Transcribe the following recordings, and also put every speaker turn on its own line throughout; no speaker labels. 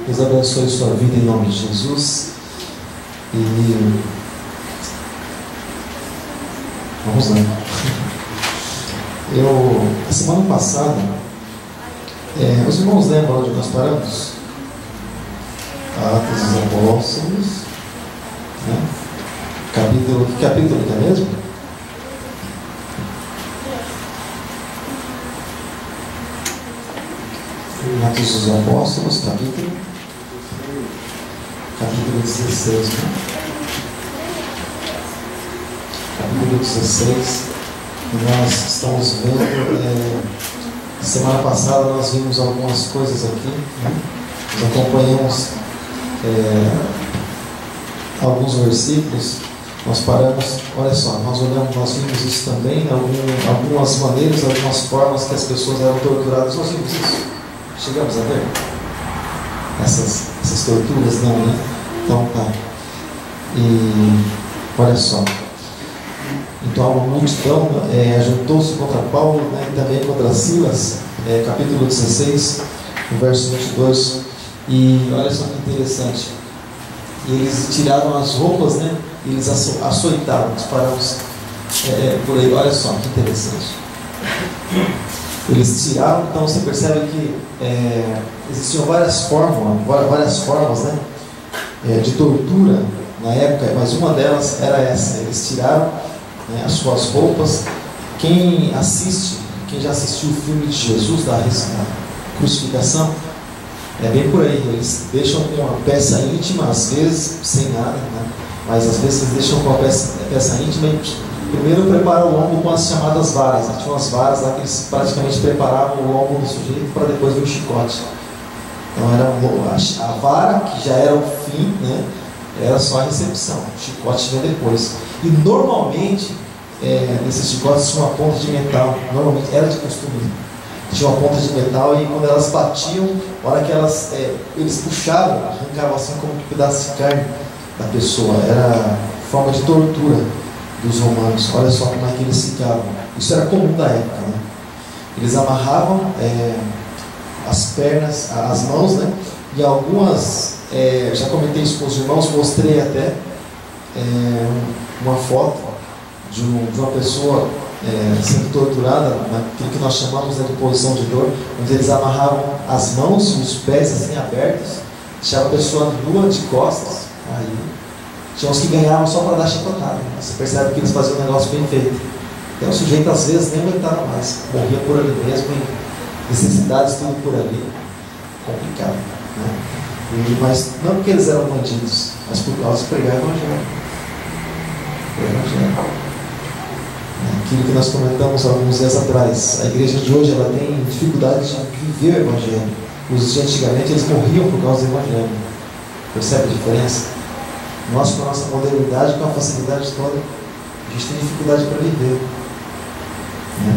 Deus abençoe sua vida em nome de Jesus. E vamos lá. A semana passada, os irmãos lembram onde nós paramos? Atos dos Apóstolos, né? Que capítulo que é mesmo? Atos dos Apóstolos, capítulo 16, né? Capítulo 16, nós estamos vendo, semana passada nós vimos algumas coisas aqui, né? Nós acompanhamos alguns versículos, nós paramos, olha só, nós vimos isso também, algumas maneiras, algumas formas que as pessoas eram torturadas, nós vimos isso, chegamos a ver essas torturas, não, né? Então tá, e olha só, então uma multidão ajuntou-se contra Paulo, né, e também contra Silas, capítulo 16, no verso 22, e olha só que interessante, eles tiraram as roupas, né, e eles açoitaram, disparamos por aí, olha só que interessante, eles tiraram, então você percebe que existiam várias formas, né, de tortura na época, mas uma delas era essa, eles tiraram, né, as suas roupas. Quem já assistiu o filme de Jesus, da crucificação, é bem por aí, eles deixam com uma peça íntima, às vezes sem nada, né? Mas às vezes eles deixam com a peça íntima e primeiro preparam o lombo com as chamadas varas, né? Tinha umas varas lá que eles praticamente preparavam o lombo do sujeito para depois vir o chicote. Então era a vara, que já era o fim, né? Era só a recepção, o chicote vinha depois. E normalmente, nesses chicotes tinha uma ponta de metal, normalmente era de costume, tinha uma ponta de metal, e quando elas batiam, a hora que eles puxavam, arrancavam assim como um pedaço de carne da pessoa. Era forma de tortura dos romanos. Olha só como é que eles ficavam. Isso era comum da época, né? Eles amarravam as pernas, as mãos, né? E algumas, já comentei isso com os irmãos, mostrei até uma foto de uma pessoa sendo torturada, naquilo que nós chamamos, né, de posição de dor, onde eles amarravam as mãos e os pés assim abertos, deixavam a pessoa nua de costas. Aí tinha uns que ganhavam só para dar chicotada. Você percebe que eles faziam um negócio bem feito. Então o sujeito às vezes nem aguentava mais, morria por ali mesmo, em necessidades, tudo por ali. Complicado, né? Mas não porque eles eram bandidos, mas por causa de pregar o Evangelho. Aquilo que nós comentamos alguns dias atrás, a igreja de hoje ela tem dificuldade de viver o Evangelho. Os de antigamente eles morriam por causa do Evangelho. Percebe a diferença? Nós, com a nossa modernidade, com a facilidade toda, a gente tem dificuldade para viver, né?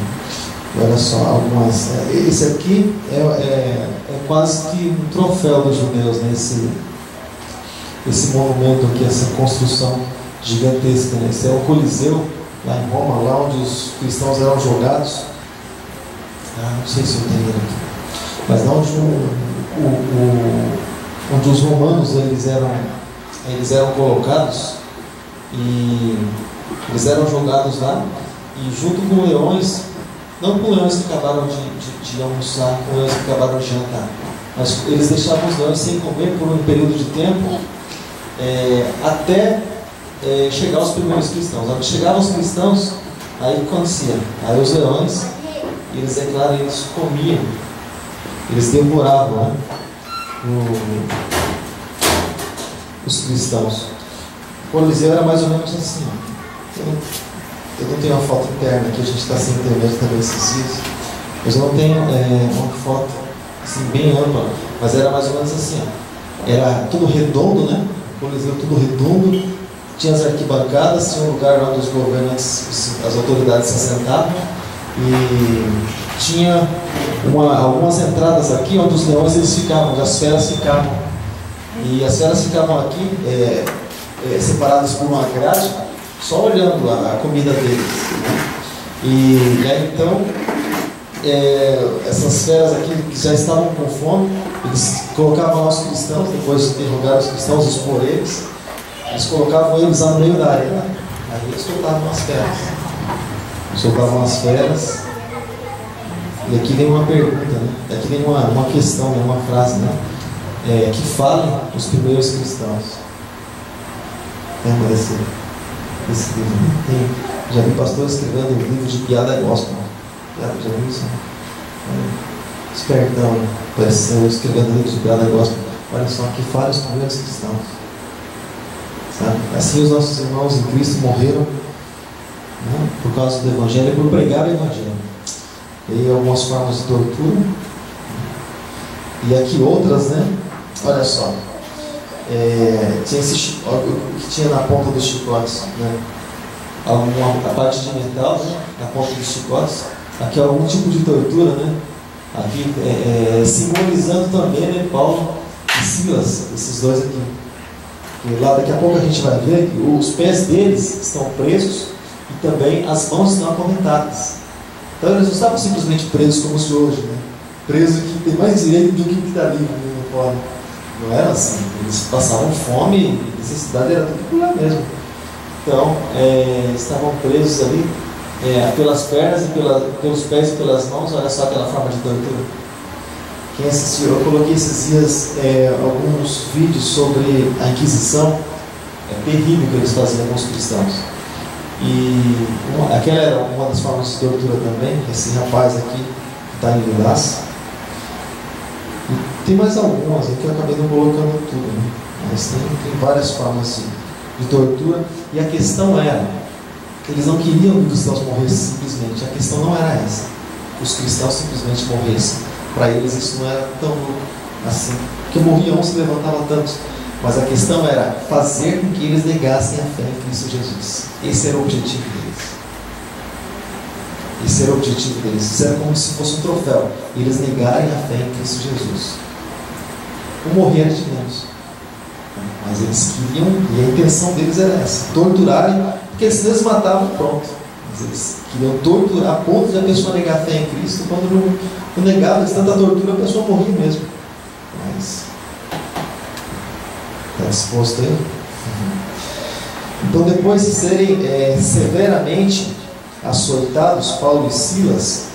Olha só, algumas. Esse aqui é quase que um troféu dos judeus, né? Esse monumento aqui, essa construção gigantesca, né? Esse é o Coliseu, lá em Roma, lá onde os cristãos eram jogados. Não sei se eu tenho ele aqui, mas lá onde os romanos eles eram colocados, e eles eram jogados lá, e junto com leões, não com leões que acabaram de almoçar, com leões que acabaram de jantar, mas eles deixavam os leões sem comer por um período de tempo, até chegar aos primeiros cristãos. Quando chegavam os cristãos, aí o que acontecia? Aí os leões, eles, é claro, eles comiam, eles devoravam, né, os cristãos. O Coliseu era mais ou menos assim, ó. Eu não tenho uma foto interna aqui, a gente está sem internet também esses dias, mas eu não tenho uma foto assim, bem ampla, mas era mais ou menos assim, ó. Era tudo redondo, né? O Coliseu tudo redondo, tinha as arquibancadas, tinha um lugar onde os governantes, as autoridades se assentavam, e tinha algumas entradas aqui onde os leões eles ficavam, onde as feras ficavam, e as feras ficavam aqui separadas por uma grade, só olhando a comida deles, né? E aí então essas feras aqui que já estavam com fome, Eles colocavam lá os cristãos, depois de interrogar os cristãos, expor eles, eles colocavam eles lá no meio da arena, aí eles soltavam as feras. Soltavam as feras. E aqui vem uma pergunta, né? Aqui vem uma questão, né? Uma frase, né? Que falem os primeiros cristãos. Lembra desse livro? Já vi pastor escrevendo um livro de piada gospel. Já viu isso? Espertão, pareceu escrevendo um livro de piada gospel. Olha só, que falem os primeiros cristãos. Sabe? Assim os nossos irmãos em Cristo morreram, né? Por causa do Evangelho e por pregar o Evangelho. E algumas formas de tortura. E aqui outras, né? Olha só. Tinha esse o que tinha na ponta dos chicotes, né? A parte de metal, né? Na ponta dos chicotes. Aqui é algum tipo de tortura, né? Aqui simbolizando também, né, Paulo e Silas, esses dois aqui. E lá daqui a pouco a gente vai ver que os pés deles estão presos e também as mãos estão acorrentadas. Então eles não estavam simplesmente presos como se hoje, né? Preso que tem mais direito do que o que está livre, não pode. Não era assim. Eles passavam fome e necessidade era tudo por lá mesmo. Então, estavam presos ali pelas pernas e pelos pés e pelas mãos. Olha só aquela forma de tortura. Quem assistiu, eu coloquei esses dias alguns vídeos sobre a Inquisição. É terrível que eles faziam com os cristãos. E aquela era uma das formas de tortura também. Esse rapaz aqui que está em Lilás. E tem mais algumas aqui, eu acabei não colocando tudo, né? Mas tem várias formas de tortura. E a questão era que eles não queriam que os cristãos morressem simplesmente. A questão não era essa. Os cristãos simplesmente morressem. Para eles isso não era tão assim. Porque morria um, se levantava tantos. Mas a questão era fazer com que eles negassem a fé em Cristo Jesus. Esse era o objetivo deles. Esse era o objetivo deles. Isso era como se fosse um troféu. Eles negarem a fé em Cristo Jesus. O morrer era de menos. Mas eles queriam, e a intenção deles era essa: torturarem, porque se eles matavam, pronto. Mas eles queriam torturar a ponto de a pessoa negar a fé em Cristo. Quando não negava de tanta tortura, a pessoa morria mesmo. Mas está exposto aí? Então, depois de serem severamente açoitados, Paulo e Silas,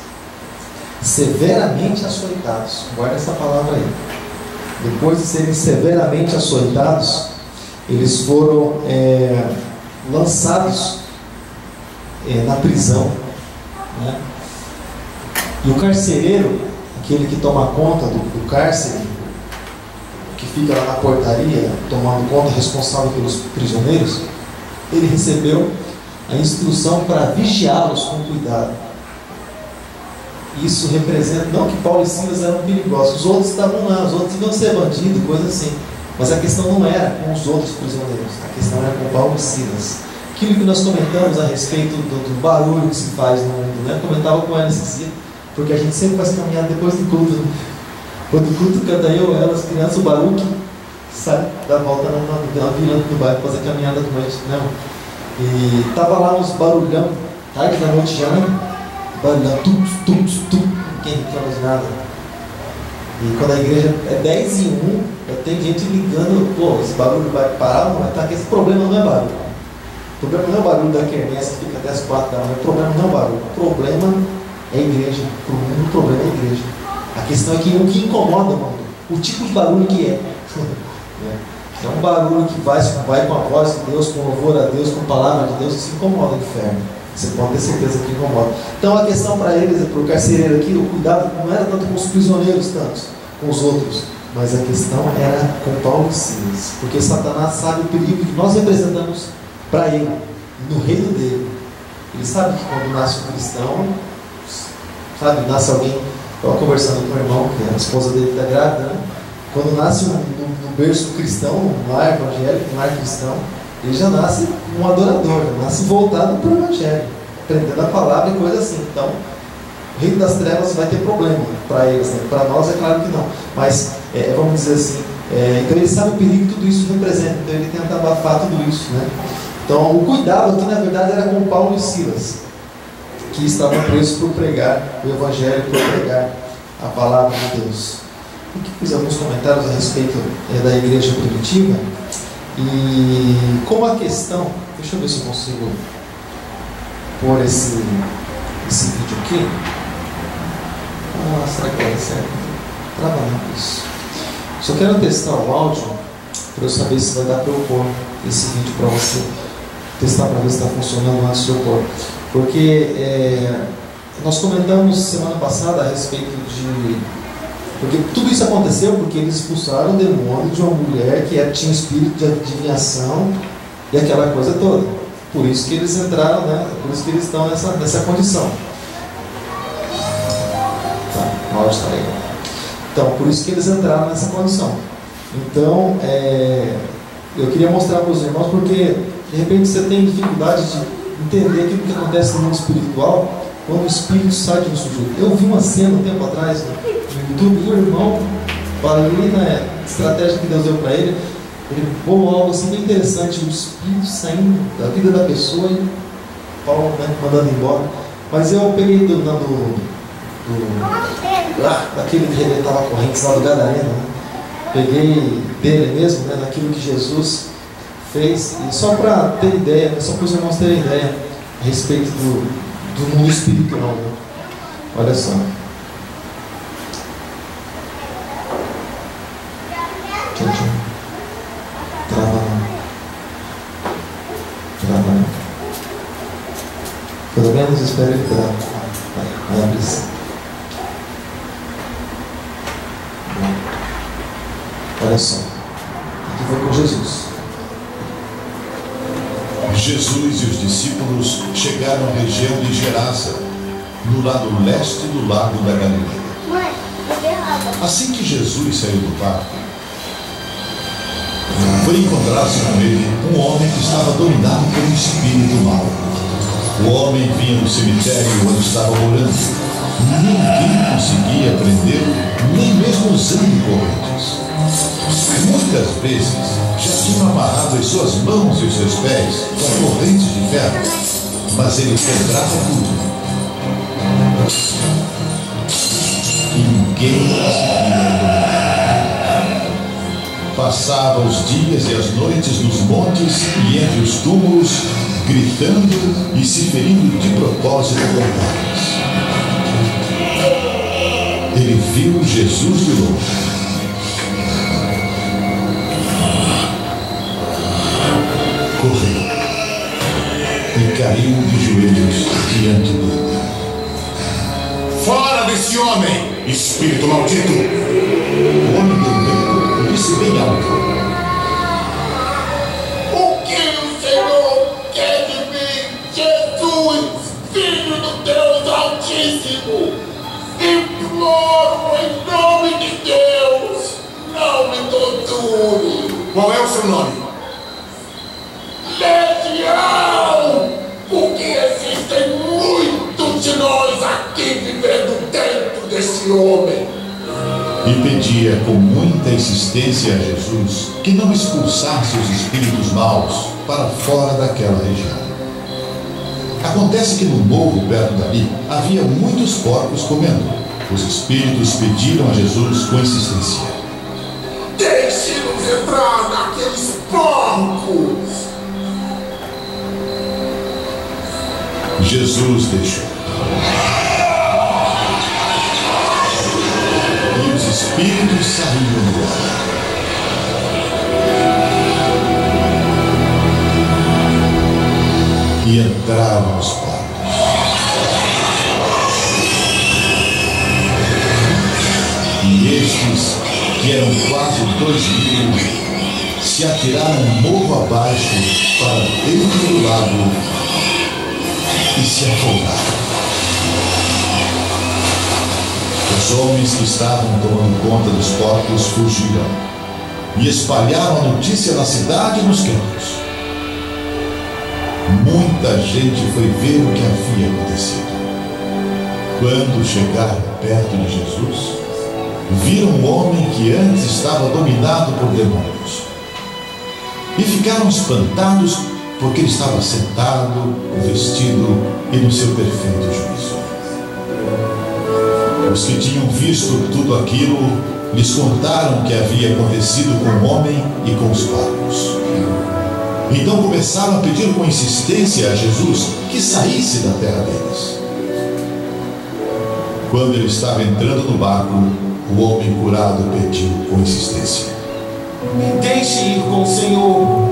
severamente açoitados, guarda essa palavra aí. Depois de serem severamente açoitados, eles foram lançados na prisão, né? E o carcereiro, aquele que toma conta do cárcere, que fica lá na portaria, tomando conta, responsável pelos prisioneiros, ele recebeu a instrução para vigiá-los com cuidado. Isso representa, não que Paulo e Silas eram perigosos, os outros estavam lá, os outros iam ser bandidos, coisa assim. Mas a questão não era com os outros prisioneiros, a questão era com Paulo e Silas. Aquilo que nós comentamos a respeito do barulho que se faz no mundo, né? Comentava com ela esses dias, porque a gente sempre faz caminhada depois do culto, né? Quando o culto canta eu, ela, as crianças, o barulho que sai, dá volta na vila do bairro, fazer caminhada de noite, né? E estava lá uns barulhão, tarde da noite já, né? Barulhão, ninguém reclama de nada. E quando a igreja é 10:01, tem gente ligando, pô, esse barulho vai parar ou não vai estar? Porque esse problema não é barulho. O problema não é o barulho da quermesse que fica até as 4 da manhã, o problema não é o barulho, o problema é a igreja, o problema é a igreja. A questão é que o que incomoda, mano, o tipo de barulho que é. É um barulho que vai com a voz de Deus, com louvor a Deus, com a palavra de Deus, isso incomoda o inferno. Você pode ter certeza que incomoda. Então a questão para eles, para o carcereiro aqui, o cuidado não era tanto com os prisioneiros, tanto com os outros, mas a questão era com Paulo e Silas, porque Satanás sabe o perigo que nós representamos para ele, no reino dele. Ele sabe que quando nasce um cristão, sabe, nasce alguém. Eu estava conversando com o irmão, que a esposa dele está grávida, né? Quando nasce no berço cristão, um lar evangélico, um lar cristão, ele já nasce um adorador, já nasce voltado para o evangelho, aprendendo a palavra e coisa assim. Então, o reino das trevas vai ter problema para eles, né? Para nós é claro que não, mas vamos dizer assim, então ele sabe o perigo que tudo isso representa, então ele tenta abafar tudo isso, né? Então o cuidado aqui na verdade era com Paulo e Silas, que estavam presos por pregar o evangelho, por pregar a palavra de Deus. fiz alguns comentários a respeito da igreja primitiva, e como a questão, deixa eu ver se eu consigo pôr esse vídeo aqui. Será que vai dar certo? Trabalhando isso. Só quero testar o áudio para eu saber se vai dar para eu pôr esse vídeo para você testar, para ver se está funcionando antes de eu pôr. Porque nós comentamos semana passada a respeito de... Porque tudo isso aconteceu porque eles expulsaram o demônio de uma mulher que tinha espírito de adivinhação e aquela coisa toda. Por isso que eles entraram, né? Por isso que eles estão nessa condição. Tá, o áudio está legal. Então, por isso que eles entraram nessa condição. Então, eu queria mostrar para os irmãos, porque de repente você tem dificuldade de entender aquilo que acontece no mundo espiritual quando o espírito sai de um sujeito. Eu vi uma cena um tempo atrás no YouTube, um irmão, ali na estratégia que Deus deu para ele bolou algo assim bem interessante, o espírito saindo da vida da pessoa e Paulo, né, mandando embora. Mas eu peguei daquele que ele estava correndo, lá do Gadareno, né? Peguei dele mesmo, né, naquilo que Jesus fez, e só para ter ideia, né, só para os irmãos terem ideia a respeito do mundo espiritual, né? Olha só. Trava. Pelo menos espero ele trava. Vai abrir sim. Olha só. Aqui foi com Jesus.
Jesus e os discípulos chegaram à região de Gerasa, no lado leste do lago da Galileia. Assim que Jesus saiu do barco, foi encontrar-se com ele um homem que estava dominado por um espírito mau. O homem vinha do cemitério onde estava morando. Ninguém conseguia prendê-lo, nem mesmo usando correntes. Muitas vezes já tinham amarrado as suas mãos e os seus pés com correntes de ferro, mas ele quebrava tudo. Ninguém conseguia dominar. Passava os dias e as noites nos montes e entre os túmulos, gritando e se ferindo de propósito com pedras. Ele viu Jesus de longe. Correu e caiu de joelhos diante dele.
Fora desse homem, espírito maldito!
O homem deu medo e disse bem alto:
O que o Senhor quer de mim, Jesus, Filho do Deus Altíssimo? Imploro em nome de Deus, não me torture! Qual é o seu nome? Legião! Porque existem muitos de nós aqui vivendo dentro desse homem.
E pedia com muita insistência a Jesus que não expulsasse os espíritos maus para fora daquela região. Acontece que no morro perto dali havia muitos porcos comendo. Os espíritos pediram a Jesus com insistência:
Deixe-nos entrar naqueles porcos!
Jesus deixou. E os espíritos saíram do ar. E entraram os porcos. E estes, que eram quase 2.000, se atiraram morro abaixo para dentro do lago e se afogaram. Os homens que estavam tomando conta dos porcos fugiram e espalharam a notícia na cidade e nos campos. Muita gente foi ver o que havia acontecido. Quando chegaram perto de Jesus, viram um homem que antes estava dominado por demônios e ficaram espantados porque ele estava sentado, vestido e no seu perfeito juízo. Os que tinham visto tudo aquilo lhes contaram o que havia acontecido com o homem e com os barcos. Então começaram a pedir com insistência a Jesus que saísse da terra deles. Quando ele estava entrando no barco, o homem curado pediu com insistência:
me deixe ir com o Senhor.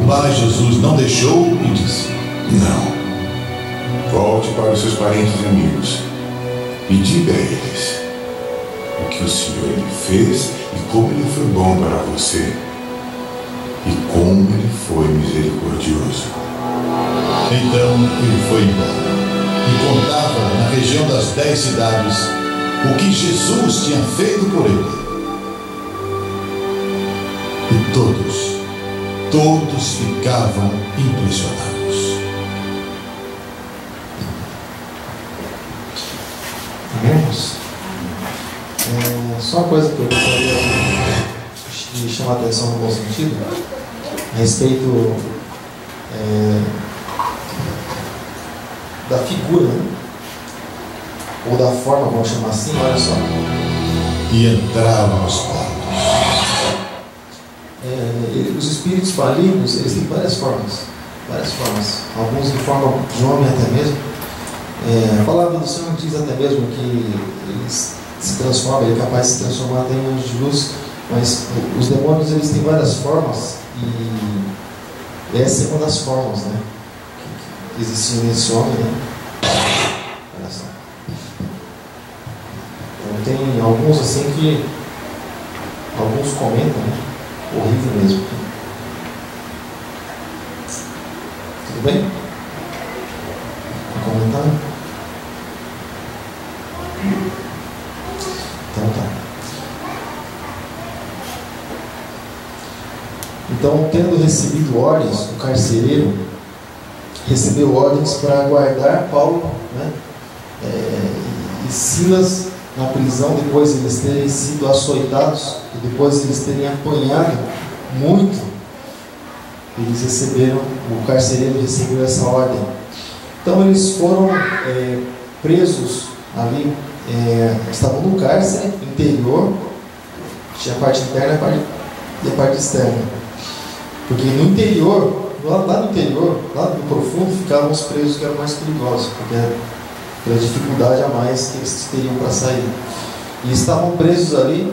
Mas Jesus não deixou e disse:
não. Volte para os seus parentes e amigos e diga a eles o que o Senhor lhe fez e como ele foi bom para você e como ele foi misericordioso.
Então ele foi embora e contava na região das 10 cidades o que Jesus tinha feito por ele. E todos ficavam impressionados.
Irmãos, só uma coisa que eu gostaria de chamar a atenção no bom sentido, a respeito da figura, né? Ou da forma, vamos chamar assim, olha só.
E entraram nos quartos.
Os espíritos malignos, eles têm várias formas, alguns em forma de homem até mesmo. A palavra do Senhor diz até mesmo que eles se transformam, ele é capaz de se transformar até em anjos de luz, mas os demônios, eles têm várias formas, e essa é uma das formas, né, que existiam nesse homem, né? Olha só. Então tem alguns assim que alguns comentam, né? Horrível mesmo. Tudo bem? Quer comentar? Então tá. Então, tendo recebido ordens, o carcereiro recebeu ordens para guardar Paulo, né, e Silas na prisão, depois de eles terem sido açoitados e depois de eles terem apanhado muito. Eles receberam, o carcereiro recebeu essa ordem. Então eles foram presos ali, estavam no cárcere interior, tinha a parte interna e a parte externa. Porque no interior, lá no interior, lá no profundo, ficavam os presos que eram mais perigosos, porque pela dificuldade a mais que eles teriam para sair. E estavam presos ali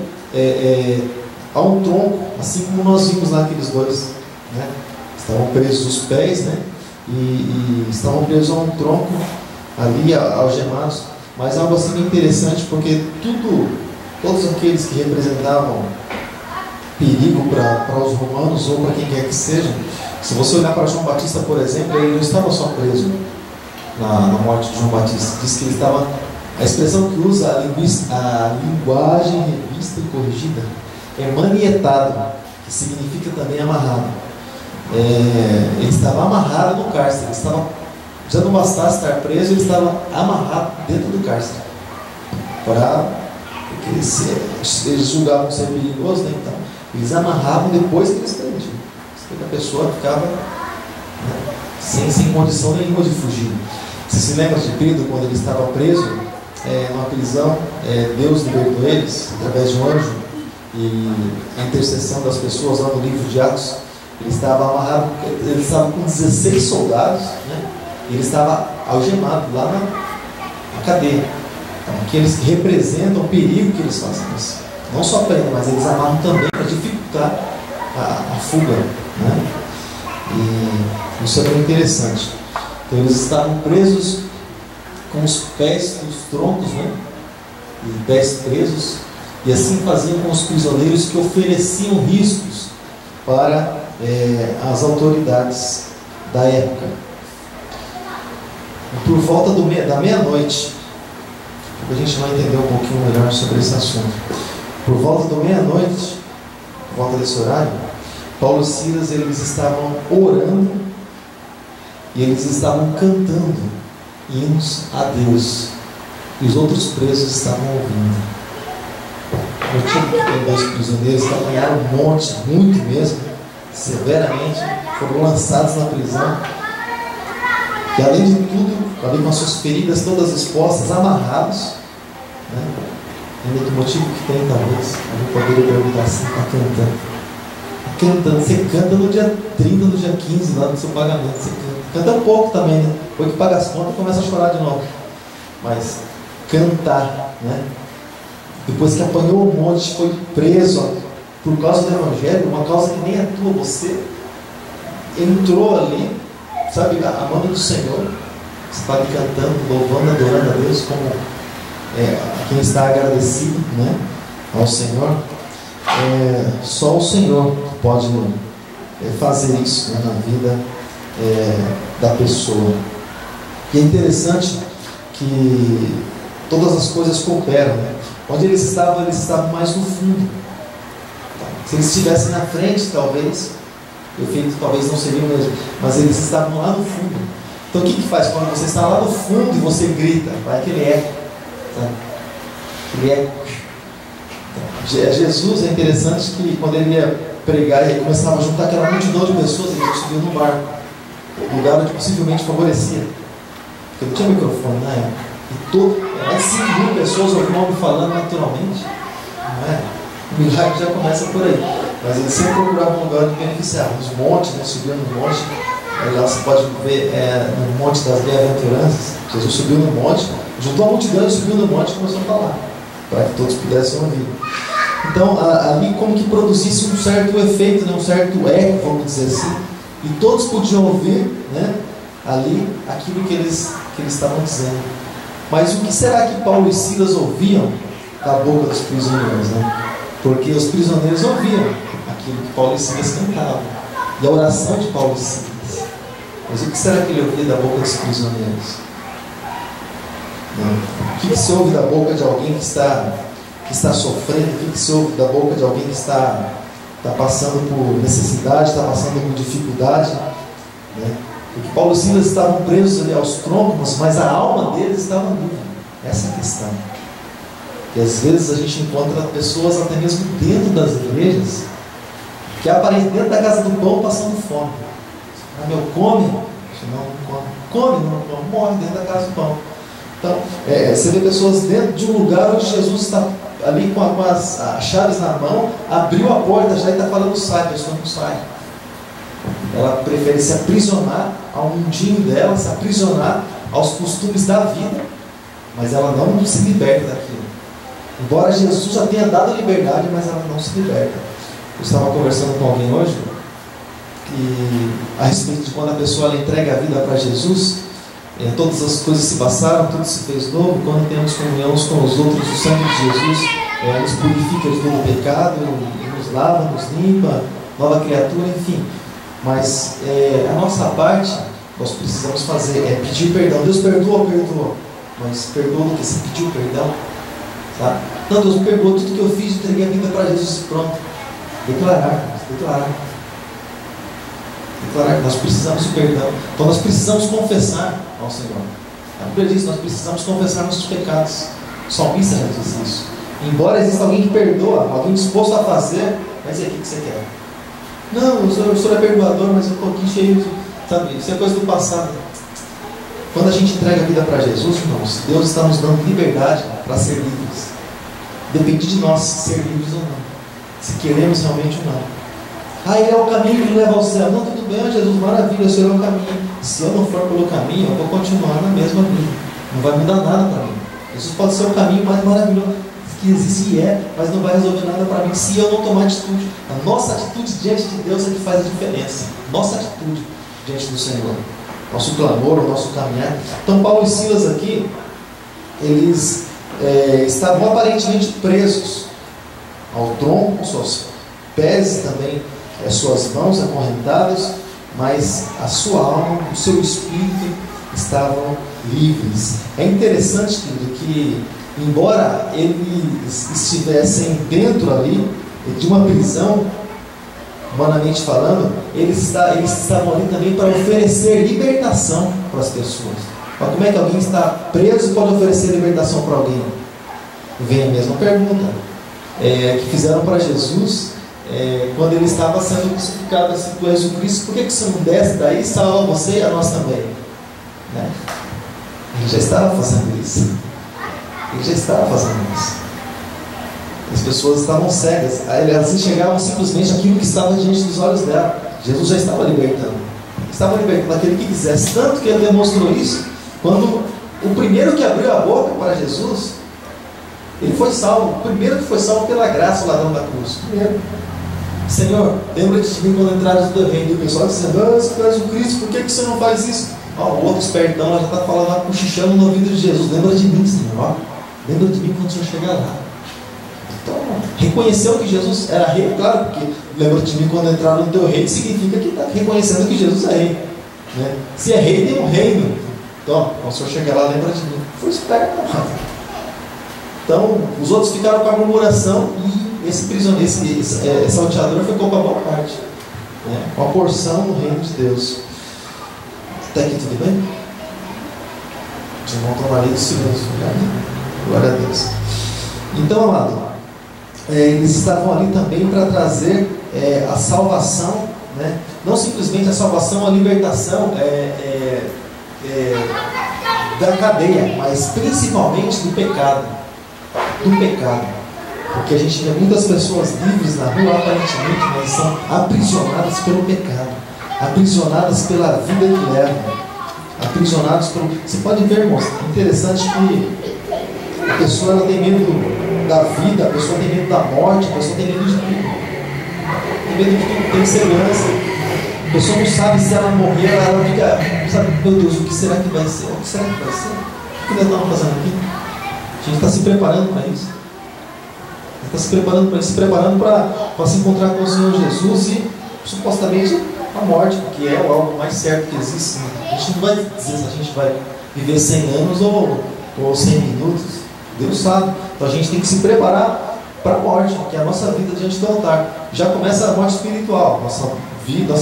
a um tronco, assim como nós vimos lá aqueles dois, né? Estavam presos os pés, né? E estavam presos a um tronco ali, algemados. Mas algo assim interessante, porque todos aqueles que representavam perigo para os romanos ou para quem quer que seja, se você olhar para João Batista, por exemplo, ele não estava só preso na morte de João Batista. Diz que ele estava, a expressão que usa a linguagem revista e corrigida é manietado, que significa também amarrado. Ele estava amarrado no cárcere, já não bastasse estar preso, ele estava amarrado dentro do cárcere, porque eles julgavam ser perigoso, né? Então eles amarravam depois que eles prendiam, a pessoa ficava, né, sem condição nenhuma de fugir. Você se lembra de Pedro, quando ele estava preso numa prisão, Deus libertou eles através de um anjo, e a intercessão das pessoas lá no livro de Atos. Ele estava amarrado, ele estava com 16 soldados, né? E ele estava algemado lá na cadeia. Então, aqueles que representam o perigo que eles fazem isso. Não só prendem, mas eles amarram também para dificultar a fuga, né? E isso é bem interessante. Então eles estavam presos com os pés dos troncos, né? E pés presos, e assim faziam com os prisioneiros que ofereciam riscos para as autoridades da época. E por volta da meia-noite, a gente vai entender um pouquinho melhor sobre esse assunto. Por volta da meia-noite, por volta desse horário, Paulo e Silas, eles estavam orando e eles estavam cantando hinos a Deus, e os outros presos estavam ouvindo. Eu tinha dois prisioneiros que apanharam um monte, muito mesmo, severamente, foram lançados na prisão, e além de tudo, além com as suas feridas todas expostas, amarrados, né? ainda que motivo que tem, talvez, a gente poderia perguntar assim: está cantando? Cantando, você canta no dia 30, no dia 15, lá no seu pagamento, você canta um pouco também, né? Depois que paga as contas, começa a chorar de novo. Mas cantar, né? Depois que apanhou um monte, foi preso, ó, por causa do Evangelho, uma causa que nem é tua, você entrou ali, sabe, amando do Senhor, você está ali cantando, louvando, adorando a Deus, como quem está agradecido, né, ao Senhor. Só o Senhor pode fazer isso, né, na vida da pessoa. E é interessante que todas as coisas cooperam, né? Onde eles estavam mais no fundo. Se eles estivessem na frente, talvez o efeito talvez não seria o mesmo, mas eles estavam lá no fundo. Então o que faz quando você está lá no fundo e você grita? Vai aquele eco, sabe? Aquele eco. Jesus, é interessante que quando ele ia pregar, ele começava a juntar aquela multidão de pessoas, ele subiu no barco, lugar onde possivelmente favorecia, porque não tinha microfone na época, e mais de 5.000 pessoas ouviam o homem falando naturalmente, não é? O milagre já começa por aí, mas ele sempre procurava um lugar de beneficiar, nos montes, né? Subiu no monte, lá você pode ver no monte das bem-aventuranças. Jesus subiu no monte, juntou a multidão e subiu no monte e começou a falar, para que todos pudessem ouvir. Então, ali como que produzisse um certo efeito, né, um certo eco, vamos dizer assim, e todos podiam ouvir, né, ali aquilo que eles estavam dizendo. Mas o que será que Paulo e Silas ouviam da boca dos prisioneiros, né? Porque os prisioneiros ouviam aquilo que Paulo e Silas cantavam, e a oração de Paulo e Silas. Mas o que será que ele ouvia da boca dos prisioneiros? O que se ouve da boca de alguém que está sofrendo? O que se ouve da boca de alguém que está passando por necessidade, está passando por dificuldade, né? Porque Paulo e Silas estavam presos ali aos troncos, mas a alma deles estava livre. Essa é a questão. E às vezes a gente encontra pessoas até mesmo dentro das igrejas que aparecem dentro da casa do pão passando fome. Ah, meu, come? Não come. Come, não come. Morre dentro da casa do pão. Então, você vê pessoas dentro de um lugar onde Jesus está ali com as chaves na mão, abriu a porta já e está falando sai, a pessoa não sai. Ela prefere se aprisionar ao mundinho dela, se aprisionar aos costumes da vida, mas ela não se liberta daquilo. Embora Jesus já tenha dado a liberdade, mas ela não se liberta. Eu estava conversando com alguém hoje a respeito de quando a pessoa ela entrega a vida para Jesus. Todas as coisas se passaram, tudo se fez novo. Quando temos comunhão uns com os outros, o sangue de Jesus nos purifica de todo o pecado, nos lava, nos limpa, nova criatura, enfim. Mas a nossa parte, nós precisamos fazer, pedir perdão. Deus perdoa, mas perdoa do que se pediu perdão, sabe? Não, Deus me perdoou tudo que eu fiz, entreguei a vida para Jesus, pronto. Declarar que nós precisamos de perdão. Então nós precisamos confessar ao Senhor. A Bíblia diz que nós precisamos confessar nossos pecados. O salmista já diz isso. Embora exista alguém que perdoa, alguém disposto a fazer, mas e aí, o que você quer? Não, o senhor é perdoador, mas eu estou aqui cheio de... Sabe, isso é coisa do passado. Quando a gente entrega a vida para Jesus, irmãos, Deus está nos dando liberdade para ser livres. Depende de nós ser livres ou não. Se queremos realmente ou não. Ele é o caminho que leva ao céu. Não, tudo bem, Jesus, maravilha, o Senhor é o caminho. Se eu não for pelo caminho, eu vou continuar na mesma vida. Não vai mudar nada para mim. Jesus pode ser o caminho mais maravilhoso que existe, mas não vai resolver nada para mim se eu não tomar atitude. A nossa atitude diante de Deus é que faz a diferença. Nossa atitude diante do Senhor. Nosso clamor, o nosso caminhar. Então Paulo e Silas aqui, eles estavam aparentemente presos ao tronco, suas pés também, suas mãos acorrentadas, mas a sua alma, o seu espírito estavam livres. É interessante, querido, que embora eles estivessem dentro ali de uma prisão, humanamente falando, eles estavam ali também para oferecer libertação para as pessoas. Mas como é que alguém está preso e pode oferecer libertação para alguém? Vem a mesma pergunta que fizeram para Jesus quando ele estava sendo crucificado assim: tu és o Cristo, por que você não desce daí e salva você e a nós também? Né? Ele já estava fazendo isso. As pessoas estavam cegas, elas enxergavam simplesmente aquilo que estava diante dos olhos dela. Jesus já estava libertando aquele que quisesse, tanto que ele demonstrou isso quando o primeiro que abriu a boca para Jesus, ele foi salvo. O primeiro que foi salvo pela graça, o ladrão da cruz. Primeiro: Senhor, lembra-te de mim quando entrares no teu reino. E o pessoal dizendo: se tu és o Cristo, por que você não faz isso? O outro espertão já está falando, cochichando no ouvido de Jesus: lembra de mim, Senhor, lembra de mim quando o Senhor chegar lá. Então, reconheceu que Jesus era rei, claro, porque lembra de mim quando entrar no teu reino significa que está reconhecendo que Jesus é rei, né? Se é rei, tem um reino. Então, quando o Senhor chegar lá, lembra de mim. Foi esperto, não. Então, os outros ficaram com a murmuração e esse prisioneiro, esse salteador ficou com a boa parte, né? Uma porção no reino de Deus. Até aqui tudo bem? Os irmãos estão ali do silêncio, glória a Deus. Então, amado, eles estavam ali também para trazer a salvação, né? Não simplesmente a salvação, a libertação da cadeia, mas principalmente do pecado. Porque a gente vê muitas pessoas livres na rua aparentemente, mas são aprisionadas pelo pecado, aprisionadas pela vida que levam, aprisionadas pelo... Você pode ver, irmãos, é interessante que a pessoa ela tem medo da vida, a pessoa tem medo da morte, a pessoa tem medo de tudo, tem medo de tudo, tem insegurança. A pessoa não sabe se ela morrer, ela fica, sabe, meu Deus, o que será que vai ser? O que será que vai ser? O que nós estamos fazendo aqui? A gente está se preparando para isso. A gente está se preparando para isso, se preparando para se encontrar com o Senhor Jesus e supostamente a morte, porque é algo mais certo que existe. A gente não vai dizer se a gente vai viver 100 anos ou 100 minutos. Deus sabe. Então a gente tem que se preparar para a morte, que é a nossa vida diante do altar. Já começa a morte espiritual. Nossa vida,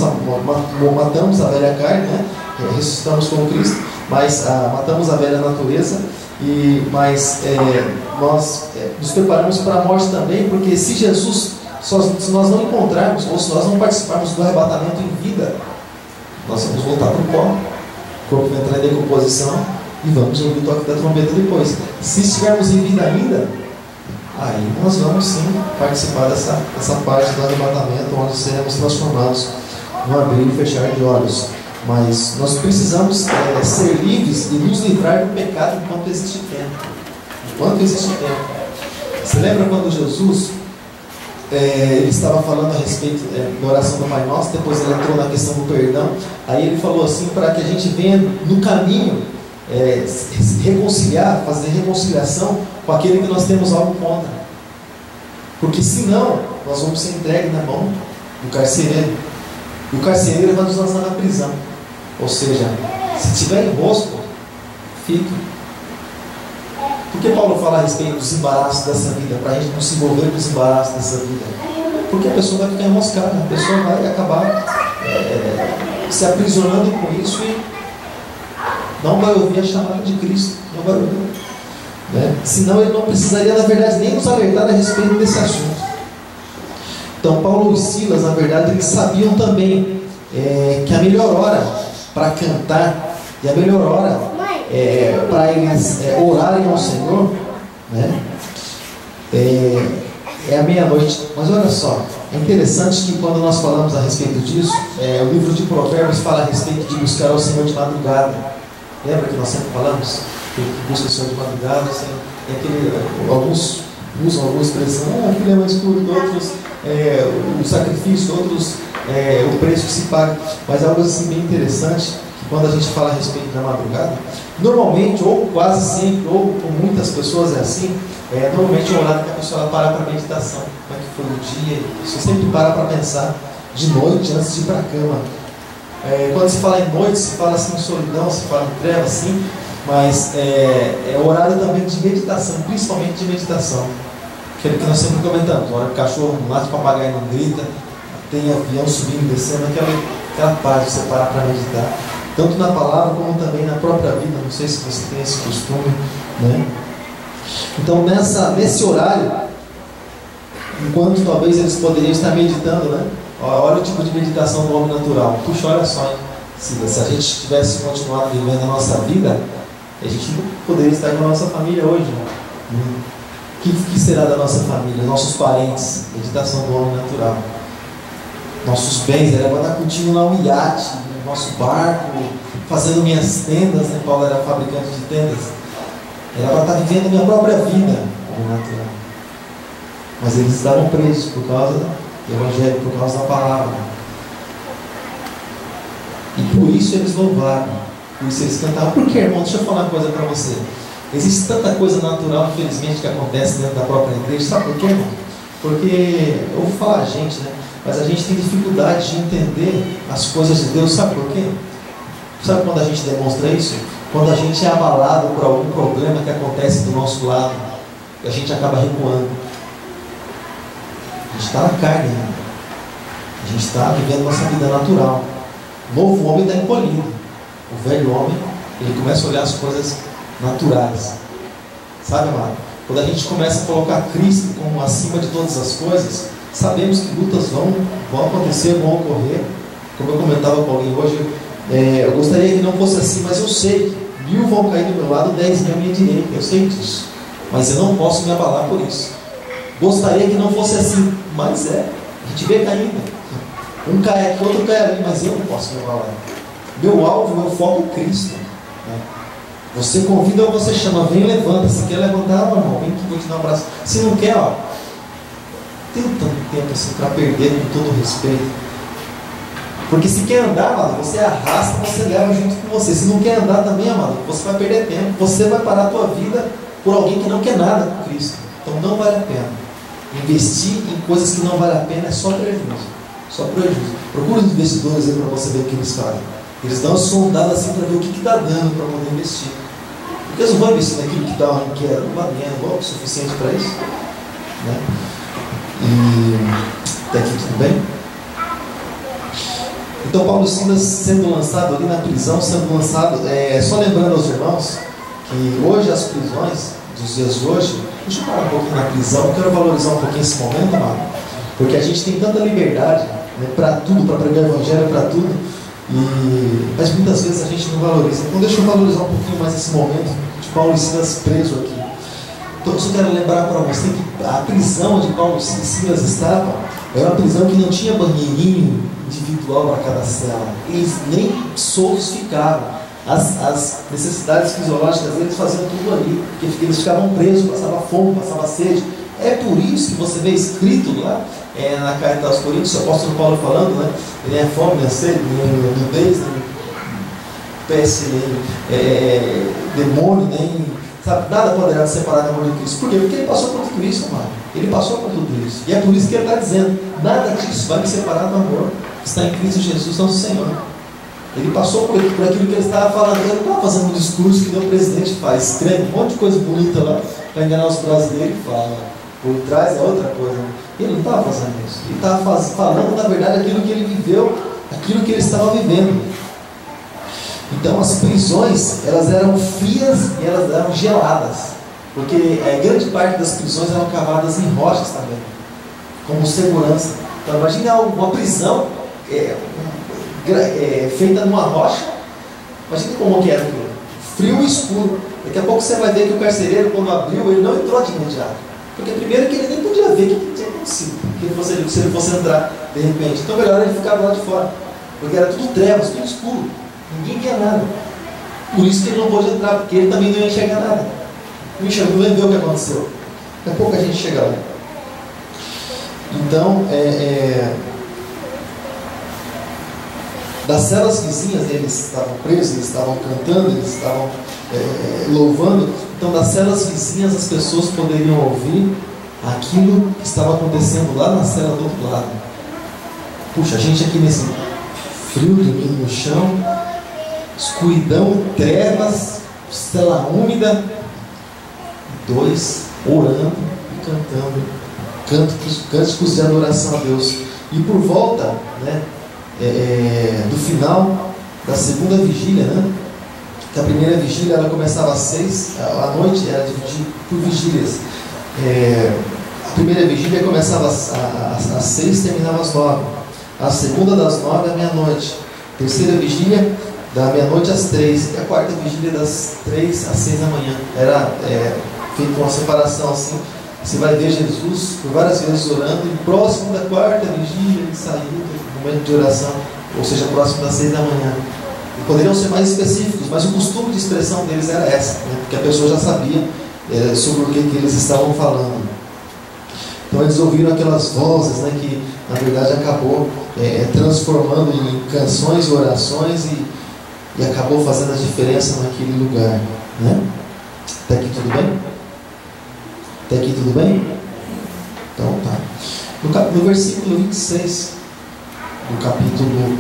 matamos a velha carne, né? Ressuscitamos com Cristo, mas matamos a velha natureza. Mas nós nos preparamos para a morte também, porque se Jesus, se nós não encontrarmos, ou se nós não participarmos do arrebatamento em vida, nós vamos voltar para o pó, o corpo vai entrar em decomposição e vamos ouvir o toque da trombeta depois. Se estivermos em vida ainda, aí nós vamos sim participar dessa parte do arrebatamento, onde seremos transformados no abrir e fechar de olhos. Mas nós precisamos ser livres e nos livrar do pecado enquanto existe tempo. Enquanto existe tempo. Você lembra quando Jesus ele estava falando a respeito da oração do Pai Nosso, depois ele entrou na questão do perdão, aí ele falou assim, para que a gente venha no caminho reconciliar, fazer reconciliação com aquele que nós temos algo contra. Porque senão nós vamos ser entregues na mão do carcereiro. E o carcereiro vai nos lançar na prisão. Ou seja, se tiver enrosco, fica. Por que Paulo fala a respeito dos embaraços dessa vida? Para a gente não se envolver com os embaraços dessa vida. Porque a pessoa vai ficar enroscada, a pessoa vai acabar se aprisionando com isso e não vai ouvir a chamada de Cristo. Não vai ouvir. Né? Senão ele não precisaria, na verdade, nem nos alertar a respeito desse assunto. Então Paulo e Silas, na verdade, eles sabiam também que a melhor hora para cantar e a melhor hora para eles orarem ao Senhor, né, é a meia-noite. Mas olha só, é interessante que quando nós falamos a respeito disso, o livro de Provérbios fala a respeito de buscar ao Senhor de madrugada. Lembra que nós sempre falamos que busca o Senhor de madrugada? Alguns usam alguma expressão, aquilo é mais escuro, outros o sacrifício, outros o preço que se paga. Mas é algo assim bem interessante, que quando a gente fala a respeito da madrugada, normalmente, ou quase sempre, ou com muitas pessoas é assim, normalmente é um horário que a pessoa para para meditação. Como é que foi o dia? Você sempre para pensar de noite antes de ir para a cama. Quando se fala em noite, se fala assim em solidão, se fala em treva, sim, mas é horário também de meditação, principalmente de meditação. Aquele que nós sempre comentamos, a hora que o cachorro não late, o papagaio não grita, tem avião subindo e descendo, aquela paz de você parar para meditar, tanto na palavra como também na própria vida. Não sei se você tem esse costume, né? Então nesse horário, enquanto talvez eles poderiam estar meditando, né? Olha o tipo de meditação do homem natural. Puxa, olha só, hein? Se a gente tivesse continuado vivendo a nossa vida, a gente não poderia estar com a nossa família hoje, né? que será da nossa família, nossos parentes? Meditação do homem natural. Nossos bens, ela vai estar curtindo lá um iate, nosso barco, fazendo minhas tendas, né? Paulo era fabricante de tendas. Ela vai estar vivendo a minha própria vida como natural. Mas eles estavam presos por causa do Evangelho, por causa da palavra. E por isso eles louvaram, por isso eles cantavam. Por que, irmão? Deixa eu falar uma coisa para você. Existe tanta coisa natural, infelizmente, que acontece dentro da própria igreja. Sabe por quê, irmão? Porque, eu vou falar a gente, né? Mas a gente tem dificuldade de entender as coisas de Deus. Sabe por quê? Sabe quando a gente demonstra isso? Quando a gente é abalado por algum problema que acontece do nosso lado, e a gente acaba recuando. A gente está na carne, né? A gente está vivendo nossa vida natural. O novo homem está encolhido. O velho homem, ele começa a olhar as coisas naturais. Sabe, amado? Quando a gente começa a colocar Cristo como acima de todas as coisas, sabemos que lutas vão acontecer, vão ocorrer. Como eu comentava com alguém hoje, eu gostaria que não fosse assim, mas eu sei que 1000 vão cair do meu lado, 10.000 à minha direita. Eu sei disso. Mas eu não posso me abalar por isso. Gostaria que não fosse assim, mas a gente vê caindo. Um cai aqui, outro cai ali, mas eu não posso me abalar. Meu alvo, meu foco é Cristo. Né? Você convida ou você chama, vem e levanta. Se quer levantar, meu irmão, vem que vou te dar um abraço. Se não quer, ó, tem tanto tempo assim para perder, com todo respeito. Porque se quer andar, amado, você arrasta, você leva junto com você. Se não quer andar também, amado, você vai perder tempo. Você vai parar a tua vida por alguém que não quer nada com Cristo. Então não vale a pena. Investir em coisas que não vale a pena é só prejuízo. Só prejuízo. Procura os investidores aí para você ver o que eles fazem. Eles dão uma sondada assim para ver o que está dando para poder investir. Porque eles não vão investir naquilo que dá uma queda, não vai ganhar o suficiente para isso. Né? E até aqui tudo bem? Então Paulo e Silas sendo lançado ali na prisão, sendo lançado, só lembrando aos irmãos que hoje as prisões dos dias de hoje, deixa eu parar um pouquinho na prisão, eu quero valorizar um pouquinho esse momento, amado, porque a gente tem tanta liberdade, né, para tudo, para pregar o evangelho, para tudo, mas muitas vezes a gente não valoriza. Então deixa eu valorizar um pouquinho mais esse momento de Paulo e Silas preso aqui. Então eu só quero lembrar para você que a prisão onde Paulo e Silas estavam era uma prisão que não tinha banheirinho individual para cada cela. Eles nem soltos ficavam. As necessidades fisiológicas deles faziam tudo ali, porque eles ficavam presos, passavam fome, passavam sede. É por isso que você vê escrito lá na carta aos Coríntios, o apóstolo Paulo falando, né? Ele é fome, nem sede, nem nudez, nem peste, nem demônio, nem sabe, nada poderá separar do amor de Cristo. Por quê? Porque ele passou por tudo isso, amado. Ele passou por tudo isso. E é por isso que ele está dizendo: nada disso vai me separar do amor que está em Cristo Jesus, nosso Senhor. Ele passou por aquilo que ele estava falando. Ele não estava fazendo um discurso que nem o presidente faz, escreve um monte de coisa bonita lá para enganar os brasileiros e fala. Por trás é outra coisa. Ele não estava fazendo isso. Ele estava falando, na verdade, aquilo que ele viveu, aquilo que ele estava vivendo. Então as prisões, elas eram frias e elas eram geladas. Porque grande parte das prisões eram cavadas em rochas também, como segurança. Então imagine uma prisão feita numa rocha. Imagine como que era aquilo. Frio e escuro. Daqui a pouco você vai ver que o carcereiro, quando abriu, ele não entrou de imediato. Porque primeiro que ele nem podia ver o que tinha acontecido, se ele fosse entrar de repente. Então melhor ele ficava lá de fora. Porque era tudo trevas, tudo escuro. Ninguém via nada. Por isso que ele não pôde entrar, porque ele também não ia enxergar nada. Não enxergou, não ia ver o que aconteceu. Daqui a pouco a gente chega lá. Então, das celas vizinhas, eles estavam presos, eles estavam cantando, eles estavam louvando. Então, das celas vizinhas, as pessoas poderiam ouvir aquilo que estava acontecendo lá na cela do outro lado. Puxa, a gente aqui nesse frio, dormindo no chão, escuridão, trevas, cela úmida, dois orando e cantando cânticos de adoração a Deus. E por volta, né, do final da segunda vigília, né, que a primeira vigília ela começava às 6, a noite era dividida por vigílias. A primeira vigília começava às 6 e terminava às 9. A segunda das 9 à meia-noite. A terceira vigília da meia-noite às 3. E a quarta vigília das 3 às 6 da manhã. Era feita uma separação assim. Você vai ver Jesus por várias vezes orando, e próximo da quarta vigília ele saiu do momento de oração, ou seja, próximo das 6 da manhã. E poderiam ser mais específicos, mas o costume de expressão deles era essa, né? Porque a pessoa já sabia sobre o que eles estavam falando. Então eles ouviram aquelas vozes, né, que na verdade acabou transformando em canções e orações e acabou fazendo a diferença naquele lugar, né? Até aqui tudo bem? Até aqui tudo bem? Então tá. No versículo 26 do capítulo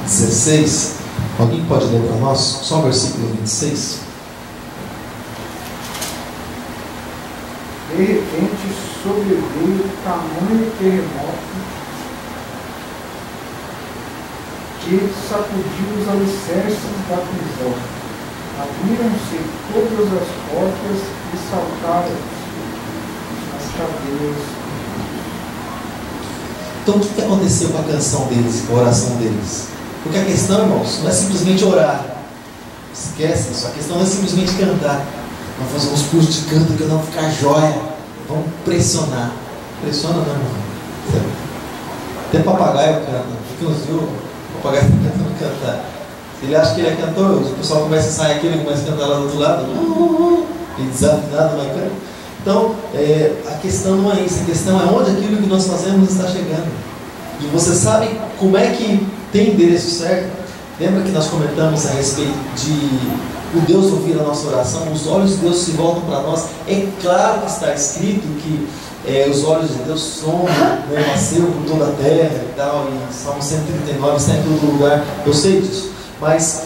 16, alguém pode ler para nós? Só o versículo 26.
De repente sobreveio tamanho terremoto que sacudiu os alicerces da prisão. Abriram-se todas as portas e saltaram as cadeias.
Então o que aconteceu com a canção deles, com a oração deles? Porque a questão, irmãos, não é simplesmente orar. Esquece isso. A questão não é simplesmente cantar. Vamos fazer uns cursos de canto que não ficar jóia. Vamos pressionar. Pressiona não, irmão. Até papagaio canta. Porque uns viu, o papagaio está tentando cantar. Se ele acha que ele é cantor, o pessoal começa a sair aqui, ele começa a cantar lá do outro lado. E desafinado, mas canta. Então, a questão não é isso. A questão é onde aquilo que nós fazemos está chegando. E você sabe como é que tem endereço certo? Lembra que nós comentamos a respeito de o Deus ouvir a nossa oração? Os olhos de Deus se voltam para nós. É claro que está escrito que os olhos de Deus sondam, né, nasceu por toda a terra e tal, e Salmo 139 está em todo lugar. Eu sei disso. Mas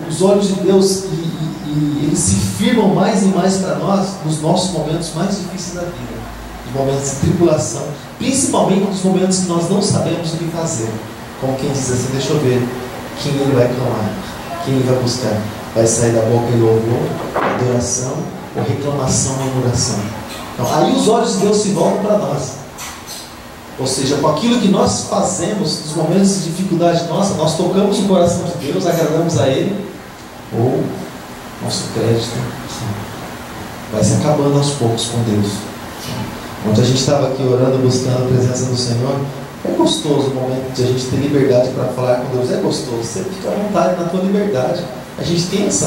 os olhos de Deus eles se firmam mais e mais para nós nos nossos momentos mais difíceis da vida, nos momentos de tribulação, principalmente nos momentos que nós não sabemos o que fazer. Como quem diz assim, deixa eu ver quem ele vai clamar, quem ele vai buscar. Vai sair da boca de louvor, adoração ou reclamação ou murmuração. Então, aí os olhos de Deus se voltam para nós. Ou seja, com aquilo que nós fazemos nos momentos de dificuldade nossa, nós tocamos o coração de Deus, agradamos a Ele, ou nosso crédito vai se acabando aos poucos com Deus. Onde a gente estava aqui orando, buscando a presença do Senhor, é gostoso o momento de a gente ter liberdade para falar com Deus. É gostoso, você fica à vontade na tua liberdade. A gente tem esse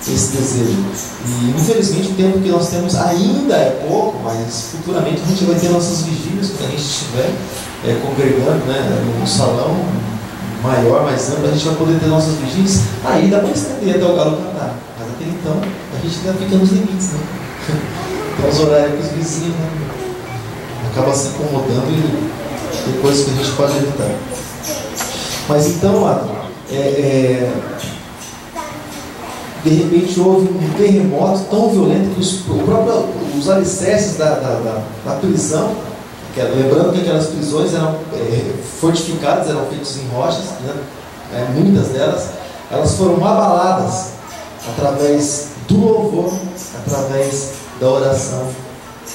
desejo. E infelizmente o tempo que nós temos ainda é pouco, mas futuramente a gente vai ter nossas vigílias, quando a gente estiver congregando, né, num salão maior, mais amplo, a gente vai poder ter nossas vigílias. Aí dá para estender até o galo cantar. Mas até então a gente ainda fica nos limites, né? Então os horários com os vizinhos, né, acaba se incomodando e tem coisas que a gente pode evitar. Mas então, de repente houve um terremoto tão violento que os alicerces da prisão, lembrando que aquelas prisões eram fortificadas, eram feitas em rochas, né? Muitas delas, elas foram abaladas através do louvor, através da oração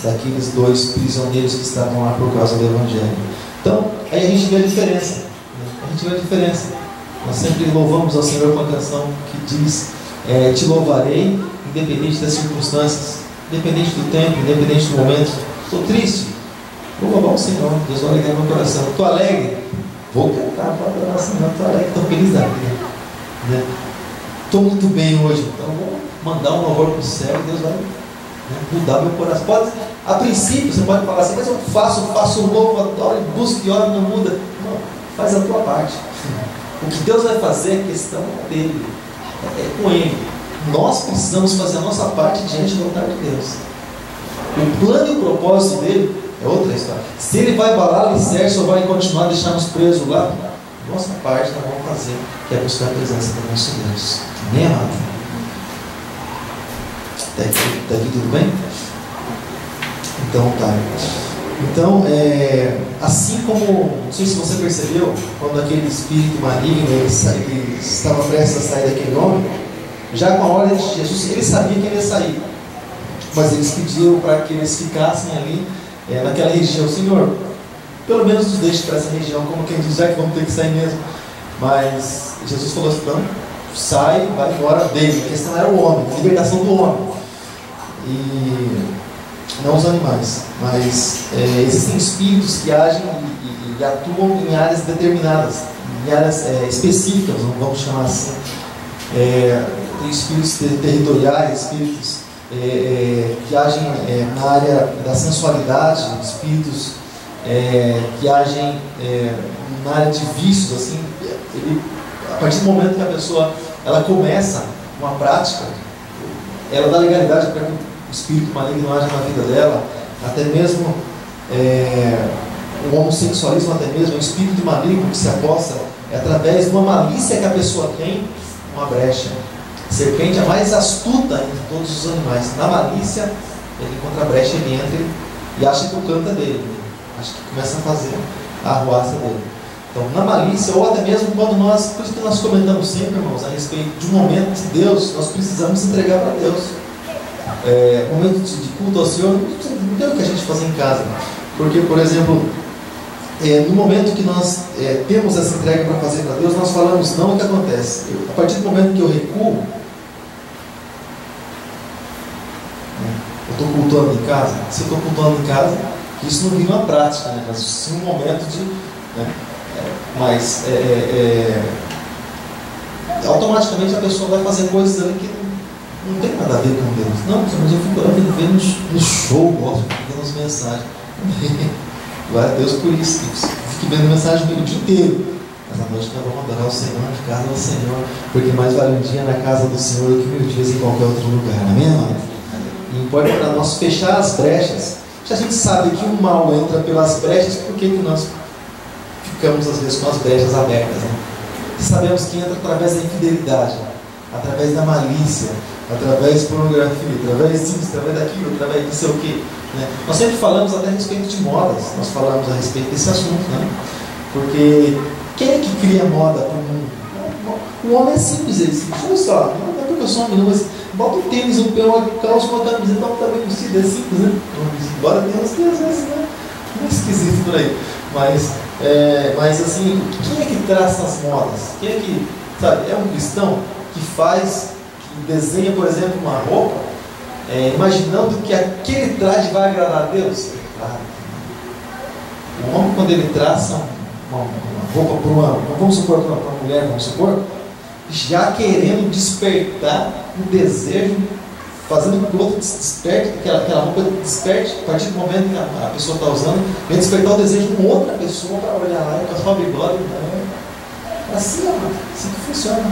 daqueles 2 prisioneiros que estavam lá por causa do Evangelho. Então, aí a gente vê a diferença, né? A gente vê a diferença. Nós sempre louvamos ao Senhor com uma canção que diz: te louvarei, independente das circunstâncias, independente do tempo, independente do momento. Estou triste, vou louvar o Senhor, Deus vai alegrar meu coração. Estou alegre, vou cantar para adorar o Senhor. Estou alegre, estou feliz da vida, né? Estou muito bem hoje, então vou mandar um louvor para o céu e Deus vai, né, mudar meu coração. A princípio você pode falar assim: mas eu faço louvo, adoro, busco e oro, não muda. Não, faz a tua parte. O que Deus vai fazer é questão dele, é com Ele. Nós precisamos fazer a nossa parte diante do altar de Deus. O plano e o propósito dele é outra história. Se Ele vai abalar o alicerce ou vai continuar deixando-nos presos lá, nossa parte nós vamos fazer, que é buscar a presença do nosso Deus. Amém, amado? Até aqui tudo bem? Então tá. Então, assim como, não sei se você percebeu, quando aquele espírito maligno ele estava prestes a sair daquele homem, já com a ordem de Jesus, ele sabia que ele ia sair, mas eles pediram para que eles ficassem ali naquela região. Senhor, pelo menos nos deixe para essa região, como quem diz, já que vamos ter que sair mesmo. Mas Jesus falou assim: não, sai, vai embora dele. A questão era o homem, a libertação do homem. não os animais, mas existem espíritos que agem e atuam em áreas determinadas, em áreas específicas, vamos chamar assim. Tem espíritos territoriais, espíritos que agem na área da sensualidade, espíritos que agem na área de vícios, assim. A partir do momento que a pessoa ela começa uma prática, ela dá legalidade para que o espírito maligno haja na vida dela, até mesmo o homossexualismo, até mesmo o espírito maligno que se aposta através de uma malícia que a pessoa tem, uma brecha. A serpente é a mais astuta entre todos os animais. Na malícia, ele encontra a brecha, ele entra e acha que o canto é dele, acha que começa a fazer a arruaça dele. Então, na malícia, ou até mesmo quando nós, por isso que nós comentamos sempre, irmãos, a respeito de um momento de Deus, nós precisamos entregar para Deus. Momento de culto ao Senhor, não tem o que a gente fazer em casa. Porque, por exemplo, no momento que nós temos essa entrega para fazer para Deus, nós falamos não, o que acontece? A partir do momento que eu recuo, eu estou cultuando em casa. Se eu estou cultuando em casa, isso não vira uma prática, né? Mas sim um momento de... Mas automaticamente a pessoa vai fazer coisas ali que não tem nada a ver com Deus. Não, mas eu fico lá vendo no show, gosto de ver as mensagens. Glória a Deus por isso. Fique vendo mensagem o dia inteiro. Mas à noite nós vamos adorar o Senhor, de casa ao Senhor, porque mais vale um dia na casa do Senhor do que 1000 dias em qualquer outro lugar. Amém, amado? E importa para nós fechar as brechas. Se a gente sabe que o mal entra pelas brechas, por que nós ficamos às vezes com as brechas abertas, né? Sabemos que entra através da infidelidade, através da malícia, através de pornografia, através disso, através daquilo, através de não sei o quê, né? Nós sempre falamos até a respeito de modas, nós falamos a respeito desse assunto, né? Porque quem é que cria moda para o mundo? O homem é simples, ele diz, olha só, não é porque eu sou um menino, mas bota um tênis, uma calça, uma camiseta, então tá bem vestido, é simples, né? Embora tenha uns que às vezes, né? Não é esquisito por aí, mas assim, quem é que traça as modas? Quem é que, sabe, é um cristão que desenha, por exemplo, uma roupa, imaginando que aquele traje vai agradar a Deus? Claro. O homem, quando ele traça uma roupa para vamos supor, para uma mulher, vamos supor, já querendo despertar um desejo, fazendo com que o outro desperte, que aquela roupa desperte, a partir do momento que a pessoa está usando, vem despertar o desejo de uma outra pessoa para olhar lá e passar o bigode. É assim, assim que funciona.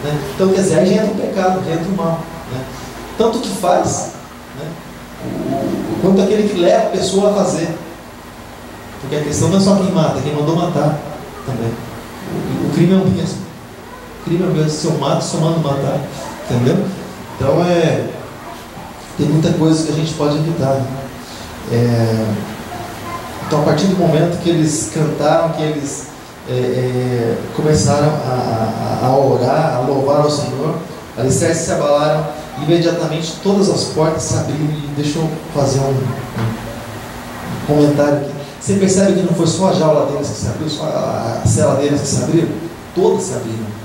Né? Então, quer dizer, aí já entra o pecado, já entra o mal. Né? Tanto que faz, né? Quanto aquele que leva a pessoa a fazer. Porque a questão não é só quem mata, quem mandou matar também. O crime é o mesmo. O crime é o mesmo. Se eu mato, só mando matar. Entendeu? Então tem muita coisa que a gente pode evitar. Então, a partir do momento que eles cantaram, que eles começaram a orar, a louvar ao Senhor, alicerces se abalaram, imediatamente todas as portas se abriram. E deixa eu fazer um comentário aqui. Você percebe que não foi só a jaula deles que se abriu, só a cela deles que se abriram? Todas se abriram.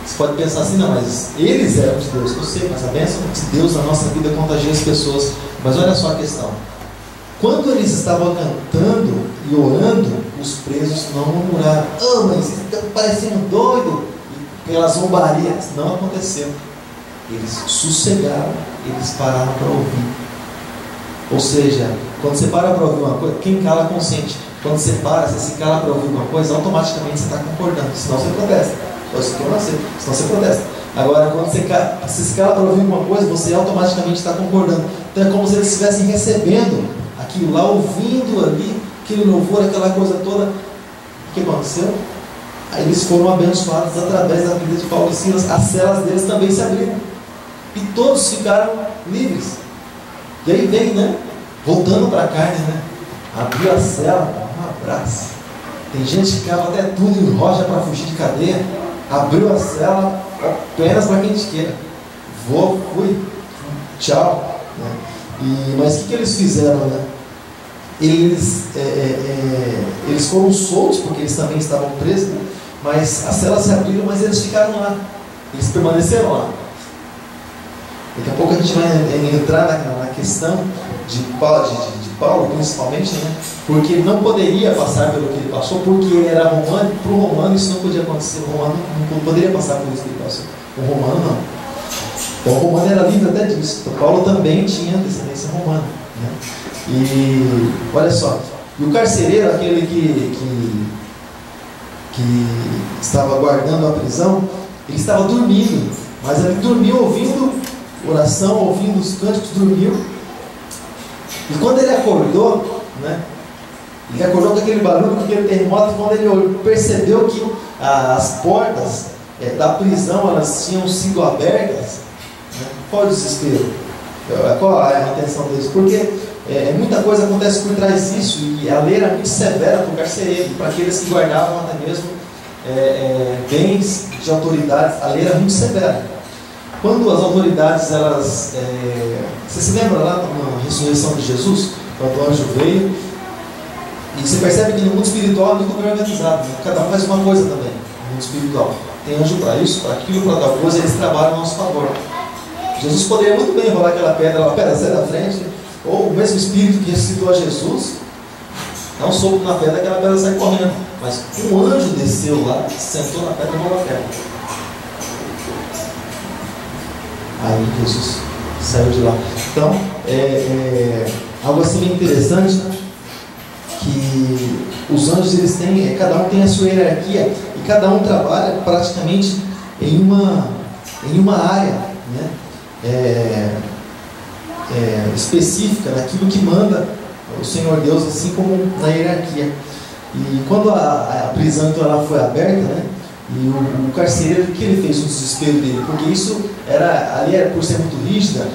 Você pode pensar assim, não, mas eles eram de Deus, eu sei, mas a bênção de Deus na nossa vida contagia as pessoas. Mas olha só a questão. Quando eles estavam cantando e orando, os presos não murmuraram. Mas estão parecendo doido. E pelas zombarias, não aconteceu. Eles sossegaram, eles pararam para ouvir. Ou seja, quando você para para ouvir uma coisa, quem cala consente. Quando você para, você se cala para ouvir uma coisa, automaticamente você está concordando, senão você protesta. Senão você protesta. Agora, quando você se cala para ouvir uma coisa, você automaticamente está concordando. Então é como se eles estivessem recebendo aquilo lá, ouvindo ali, aquele louvor, aquela coisa toda. O que aconteceu? Aí eles foram abençoados através da vida de Paulo e Silas. As celas deles também se abriram. E todos ficaram livres. E aí vem, né? Voltando para a carne, né? Abriu a cela, um abraço. Tem gente que cava até tudo em rocha para fugir de cadeia. Abriu a cela apenas para quem te queira. Fui, tchau. Né? Mas o que eles fizeram? Né? Eles foram soltos, porque eles também estavam presos, né? Mas as celas se abriram, mas eles ficaram lá. Eles permaneceram lá. Daqui a pouco a gente vai entrar na questão de Paulo, principalmente, né? Porque ele não poderia passar pelo que ele passou, porque ele era romano. Para o romano isso não podia acontecer. O romano não poderia passar por isso que ele passou. O romano não. Então o romano era livre até disso. Então Paulo também tinha descendência romana, né? E olha só, e o carcereiro, aquele que estava guardando a prisão, ele estava dormindo, mas ele dormiu ouvindo oração, ouvindo os cânticos, dormiu. E quando ele acordou, né, ele acordou com aquele barulho, com aquele terremoto, quando ele percebeu que as portas da prisão elas tinham sido abertas, né, qual é o desespero? Qual é a intenção deles? Porque muita coisa acontece por trás disso, e a lei era muito severa para o carcereiro, para aqueles que guardavam até mesmo bens de autoridades. A lei era muito severa. Quando as autoridades, elas... você se lembra lá na ressurreição de Jesus, quando o anjo veio, e você percebe que no mundo espiritual é muito bem organizado, né? Cada um faz uma coisa também no mundo espiritual. Tem anjo para isso, para aquilo, para tal coisa, eles trabalham a nosso favor. Jesus poderia muito bem rolar aquela pedra sai da frente, ou o mesmo Espírito que ressuscitou a Jesus, dá um soco na pedra, aquela pedra sai correndo. Mas um anjo desceu lá, sentou na pedra e rolou a pedra. Aí Jesus saiu de lá. Então, algo assim bem interessante, que os anjos, eles têm, cada um tem a sua hierarquia, e cada um trabalha praticamente em uma área, né? Específica, naquilo que manda o Senhor Deus, assim como na hierarquia. E quando a prisão então ela foi aberta, né, e o carcereiro, o que ele fez no desespero dele? Porque isso ali era por ser muito rígida,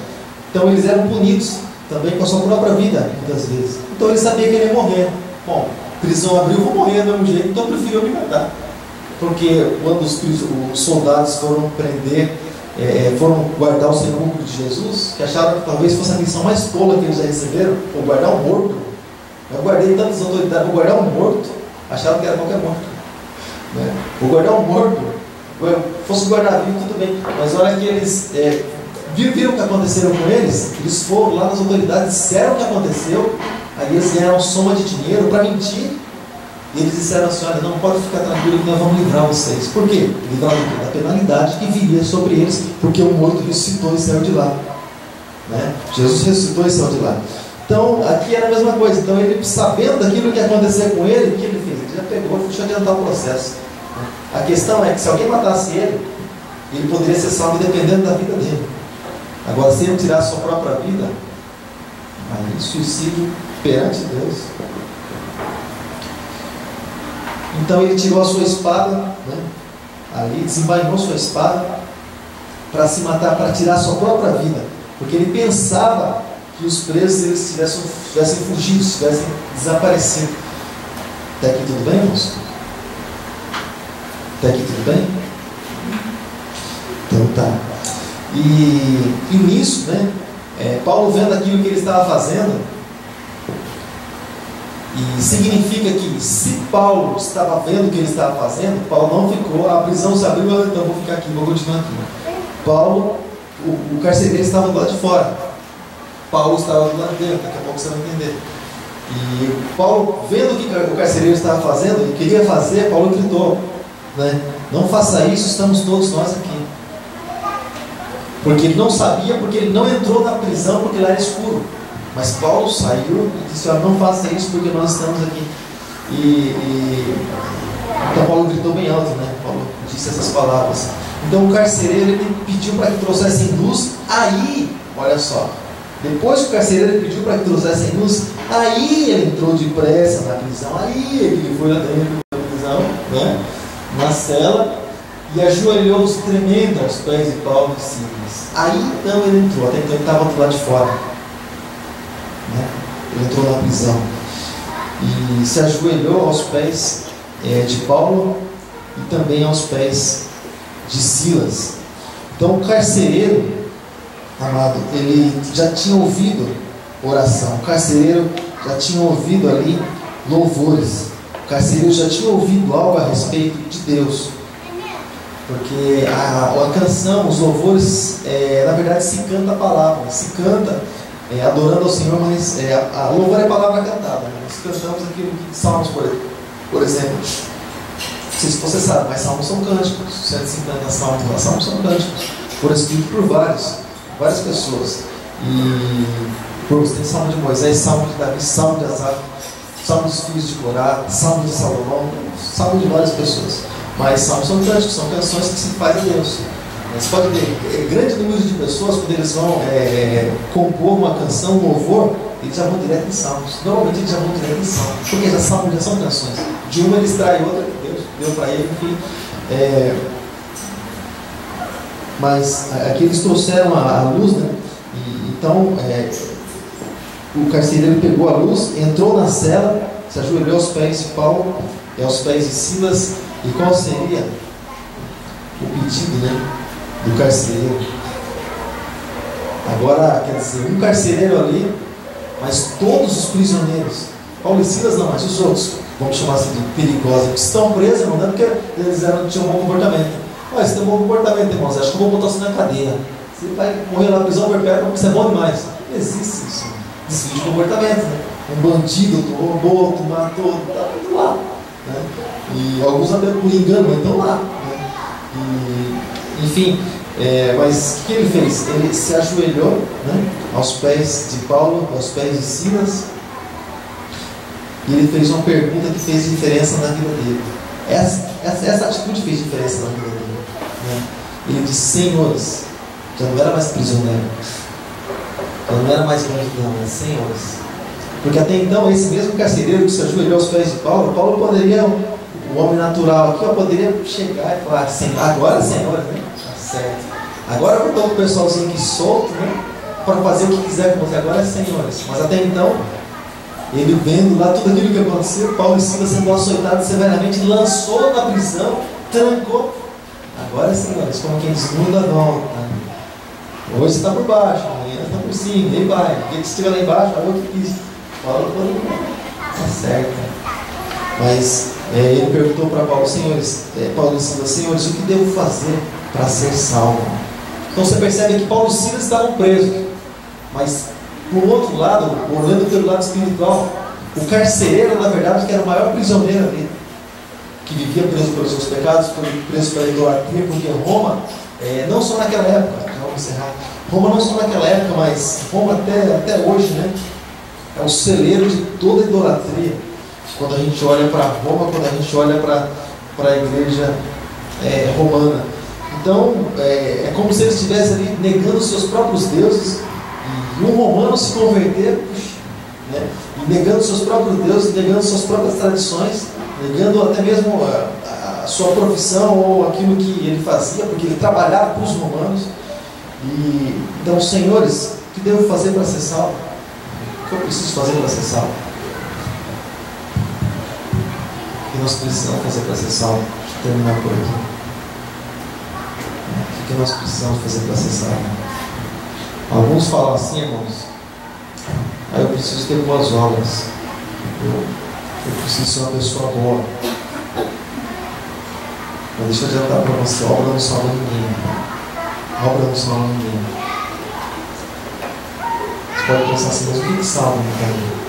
então eles eram punidos também com a sua própria vida, muitas vezes. Então ele sabia que ele ia morrer. Bom, prisão abriu, vou morrer do mesmo jeito, então preferiu me matar. Porque quando os soldados foram prender, foram guardar o sepulcro de Jesus, que acharam que talvez fosse a missão mais tola que eles já receberam, ou guardar um morto. Eu guardei tantas autoridades, vou guardar um morto, acharam que era qualquer morto, né? Vou guardar um morto, fosse guardar vivo, tudo bem, mas olha que eles viram o que aconteceu com eles foram lá nas autoridades, disseram o que aconteceu, aí eles ganharam soma de dinheiro para mentir, e eles disseram assim: olha, não pode ficar tranquilo que nós vamos livrar vocês. Por quê? Livrar da penalidade que viria sobre eles, porque o morto ressuscitou e saiu de lá, né? Jesus ressuscitou e saiu de lá. Então, aqui era a mesma coisa. Então, ele, sabendo daquilo que ia acontecer com ele, o que ele fez? Ele já pegou e deixou adiantar o processo. A questão é que se alguém matasse ele, ele poderia ser salvo dependendo da vida dele. Agora, se ele tirar a sua própria vida, aí suicídio perante Deus. Então, ele tirou a sua espada, né, ali, desembainhou sua espada para se matar, para tirar a sua própria vida, porque ele pensava que os presos eles tivessem fugido, tivessem desaparecido. Até aqui tudo bem, irmãos? Até aqui tudo bem? Então tá. E nisso, né, Paulo vendo aquilo que ele estava fazendo, e significa que se Paulo estava vendo o que ele estava fazendo, Paulo não ficou, a prisão se abriu, então vou ficar aqui, vou continuar aqui. Paulo, o carcereiro estava do lado de fora, Paulo estava do lado dentro, daqui a pouco você vai entender. E Paulo, vendo o que o carcereiro estava fazendo, ele queria fazer, Paulo gritou, né? Não faça isso, estamos todos nós aqui. Porque ele não sabia, porque ele não entrou na prisão, porque lá era escuro. Mas Paulo saiu e disse: olha, não faça isso porque nós estamos aqui. Então Paulo gritou bem alto, né? Paulo disse essas palavras. Então o carcereiro ele pediu para que trouxessem luz. Aí, olha só, depois que o carcereiro ele pediu para que trouxessem luz, aí ele entrou depressa na prisão. Aí ele foi lá dentro da prisão, né? Na cela, e ajoelhou-se tremendo aos pés de Paulo e Silas. Aí então ele entrou, até então ele estava do lado de fora, né? Ele entrou na prisão e se ajoelhou aos pés de Paulo e também aos pés de Silas. Então o carcereiro, amado, ele já tinha ouvido oração, o carcereiro já tinha ouvido ali louvores, o carcereiro já tinha ouvido algo a respeito de Deus. Porque a canção, os louvores, na verdade se canta a palavra, se canta adorando ao Senhor, mas a louvor é a palavra cantada, né? Nós cantamos aquilo que Salmos, por exemplo, não sei se você sabe, mas Salmos são cânticos, 150 Salmos são cânticos, foram escritos por várias pessoas, e tem Salmo de Moisés, Salmo de Davi, Salmo de Asaf, Salmo dos filhos de Corá, Salmo de Salomão, Salmo de várias pessoas. Mas salmos são cânticos, são canções que se faz a Deus. Você pode ver, grande número de pessoas, quando eles vão compor uma canção, um louvor, eles já vão direto em salmos. Normalmente eles já vão direto em salmos, porque salmos já são canções. De uma ele extrai outra, que Deus deu para ele, enfim. Mas aqui eles trouxeram a luz, né? Então, o carcereiro pegou a luz, entrou na cela, se ajoelhou aos pés de Paulo e aos pés de Silas. E qual seria o pedido, né, do carcereiro? Agora, quer dizer, um carcereiro ali, mas todos os prisioneiros, Paulo e Silas não, mas os outros, vamos chamar assim de perigosos, que estão presos, não é porque eles tinham um bom comportamento. Mas você tem um bom comportamento, irmãos, acho que eu vou botar você na cadeia. Você vai morrer na prisão perpétua porque você é bom demais. Não existe isso. Desvio de comportamento, né? Um bandido roubou, matou, está tudo lá. Né? E alguns até por engano, mas estão lá. Né? Enfim, mas o que ele fez? Ele se ajoelhou, né, aos pés de Paulo, aos pés de Silas, e ele fez uma pergunta que fez diferença na vida dele. Essa atitude fez diferença na vida dele. Né? Ele disse: senhores, já não era mais prisioneiro, já não era mais bandidão, era senhores. Porque até então, esse mesmo carcereiro que se ajoelhou aos pés de Paulo poderia, o homem natural aqui, poderia chegar e falar: agora, senhores, né? Tá certo. Agora eu estou com o pessoalzinho aqui solto, né? Para fazer o que quiser com você, agora é senhores. Mas até então, ele vendo lá tudo aquilo que aconteceu, Paulo e Silas sendo açoitados severamente, lançou na prisão, trancou. Agora é senhores, como quem diz, muda a volta. Hoje está por baixo, amanhã está por cima, e vai. O que estiver lá embaixo, é outro piso. Paulo falou: está certo. Mas ele perguntou para Paulo: senhores, Paulo e Silas, senhores, o que devo fazer para ser salvo? Então você percebe que Paulo e Silas estavam presos, mas por outro lado, olhando pelo lado espiritual, o carcereiro, na verdade, que era o maior prisioneiro ali, que vivia preso pelos seus pecados, preso pela idolatria, porque Roma, não só naquela época, já vamos encerrar, Roma não só naquela época, mas Roma até hoje, né, é o celeiro de toda a idolatria. Quando a gente olha para Roma, quando a gente olha para a igreja romana. Então, é como se eles estivessem ali negando os seus próprios deuses, e um romano se converter, né, e negando os seus próprios deuses, negando suas próprias tradições, negando até mesmo a sua profissão ou aquilo que ele fazia, porque ele trabalhava para os romanos. E então, senhores, o que devo fazer para ser salvo? O que eu preciso fazer para ser salvo? O que nós precisamos fazer para ser salvo? Deixa eu terminar por aqui. O que nós precisamos fazer para ser salvo? Alguns falam assim, irmãos: eu preciso ter boas obras, eu preciso ser uma pessoa boa. Mas deixa eu adiantar para você: obra não salva ninguém. Obra não salva ninguém. Você pode pensar assim: mas o que salva então?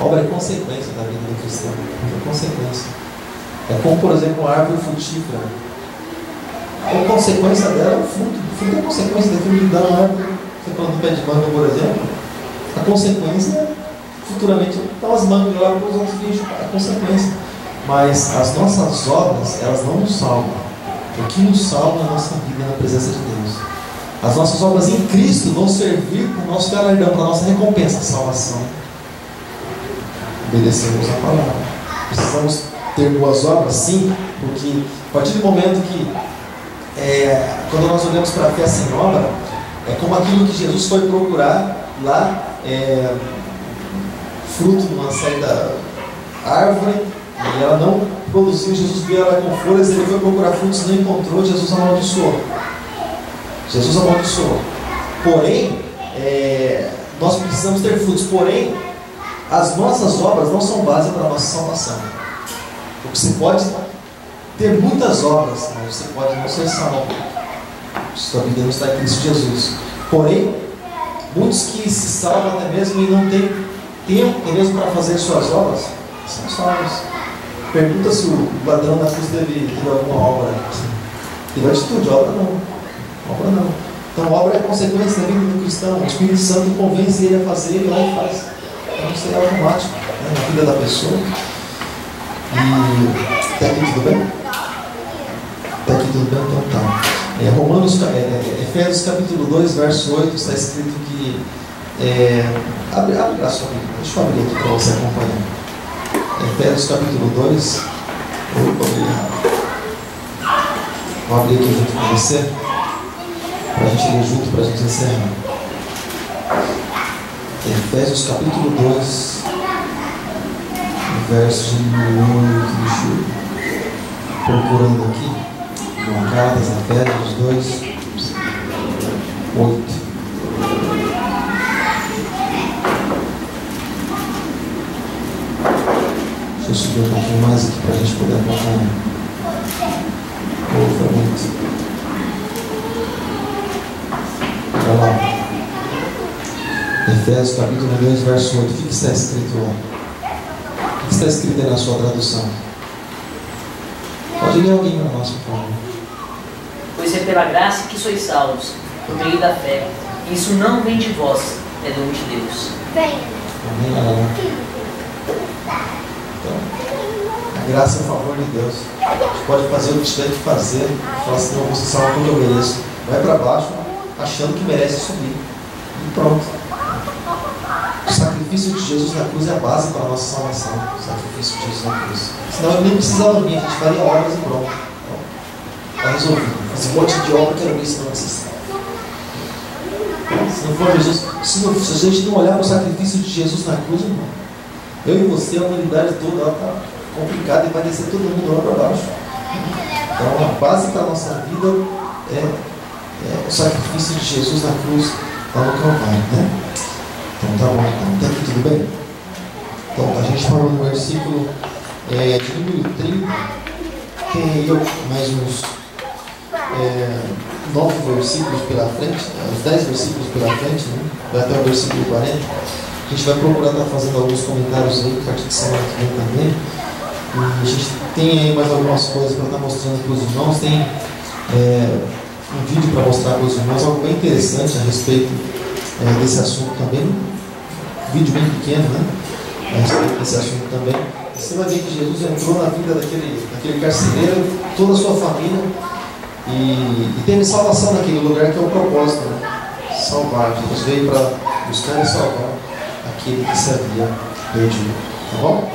Obra é consequência da vida do cristão. É consequência. É como, por exemplo, uma árvore frutífera. A consequência dela é o fruto. O fruto é a consequência daquilo que dá uma árvore. Você falando do pé de manga, por exemplo, a consequência, futuramente, dá umas mangas lá para os outros bichos. A consequência. Mas as nossas obras, elas não nos salvam. O que nos salva é a nossa vida na presença de Deus. As nossas obras em Cristo vão servir para o nosso galardão, para a nossa recompensa, a salvação. Obedecemos a palavra. Precisamos ter boas obras, sim, porque a partir do momento que quando nós olhamos para a fé sem obra, é como aquilo que Jesus foi procurar lá, fruto de uma certa árvore, e ela não produziu. Jesus viu ela com folhas, ele foi procurar frutos e não encontrou. Jesus amaldiçoou. Jesus amaldiçoou. Porém, nós precisamos ter frutos. Porém, as nossas obras não são base para a nossa salvação. O que você pode ter muitas obras, mas você pode não ser salvo. Sua vida não está em Cristo Jesus. Porém, muitos que se salvam até mesmo e não têm tempo mesmo para fazer suas obras, são salvos. Pergunta se o ladrão da cruz teve alguma obra. Teve atitude, obra não. Obra não. Então, obra é consequência da vida do cristão. O Espírito Santo convence ele a fazer, ele lá e faz. Então, isso é automático, né, na vida da pessoa. E até aqui tudo bem? Até aqui tudo bem? Então tá. Efésios capítulo 2, verso 8, está escrito que abre a sua Bíblia, deixa eu abrir aqui para você acompanhar. Efésios capítulo 2. Vou abrir aqui junto com você para a gente ler junto, para a gente encerrar. Efésios capítulo 2, verso de 8, deixa eu procurando aqui. Cartas, Efésios 2, 8. Deixa eu subir um pouquinho mais aqui para a gente poder acompanhar. Foi muito. Olha lá. Efésios capítulo 2, verso 8. O que está escrito lá? O que está escrito aí na sua tradução? Pode ler alguém para nós, por favor.
Pois é pela graça que sois salvos, por meio da fé. Isso não vem de vós, é dom de Deus.
Amém. Então, a graça é a favor de Deus. A gente pode fazer o que tiver que fazer. Falar assim, não, você salva quando eu mereço. Vai para baixo, achando que merece subir. E pronto. O sacrifício de Jesus na cruz é a base para a nossa salvação. O sacrifício de Jesus na cruz. Senão ele nem precisava vir, a gente faria obras e pronto. Está resolvido. Esse monte de obra que era isso não necessita. Se não for Jesus, se a gente não olhar para o sacrifício de Jesus na cruz, irmão, eu e você, a humanidade toda, ela está complicada e vai descer todo mundo lá para baixo. Então a base para a nossa vida é o sacrifício de Jesus na cruz lá no Calvário, né? Então tá bom, então tá aqui tudo bem? Então a gente parou no versículo de número 30, tem aí mais uns 9 versículos pela frente, uns 10 versículos pela frente, né? Vai até o versículo 40. A gente vai procurar estar fazendo alguns comentários aí, a partir de semana que vem também. E a gente tem aí mais algumas coisas para estar mostrando para os irmãos. Tem um vídeo para mostrar para os irmãos, algo bem interessante a respeito desse assunto também. Um vídeo bem pequeno, né? A respeito desse assunto também. Você vai ver que Jesus entrou na vida daquele carcereiro, toda a sua família, e teve salvação naquele lugar que é o propósito, né? Salvar. Jesus veio para buscar e salvar aquele que se havia perdido. Tá bom?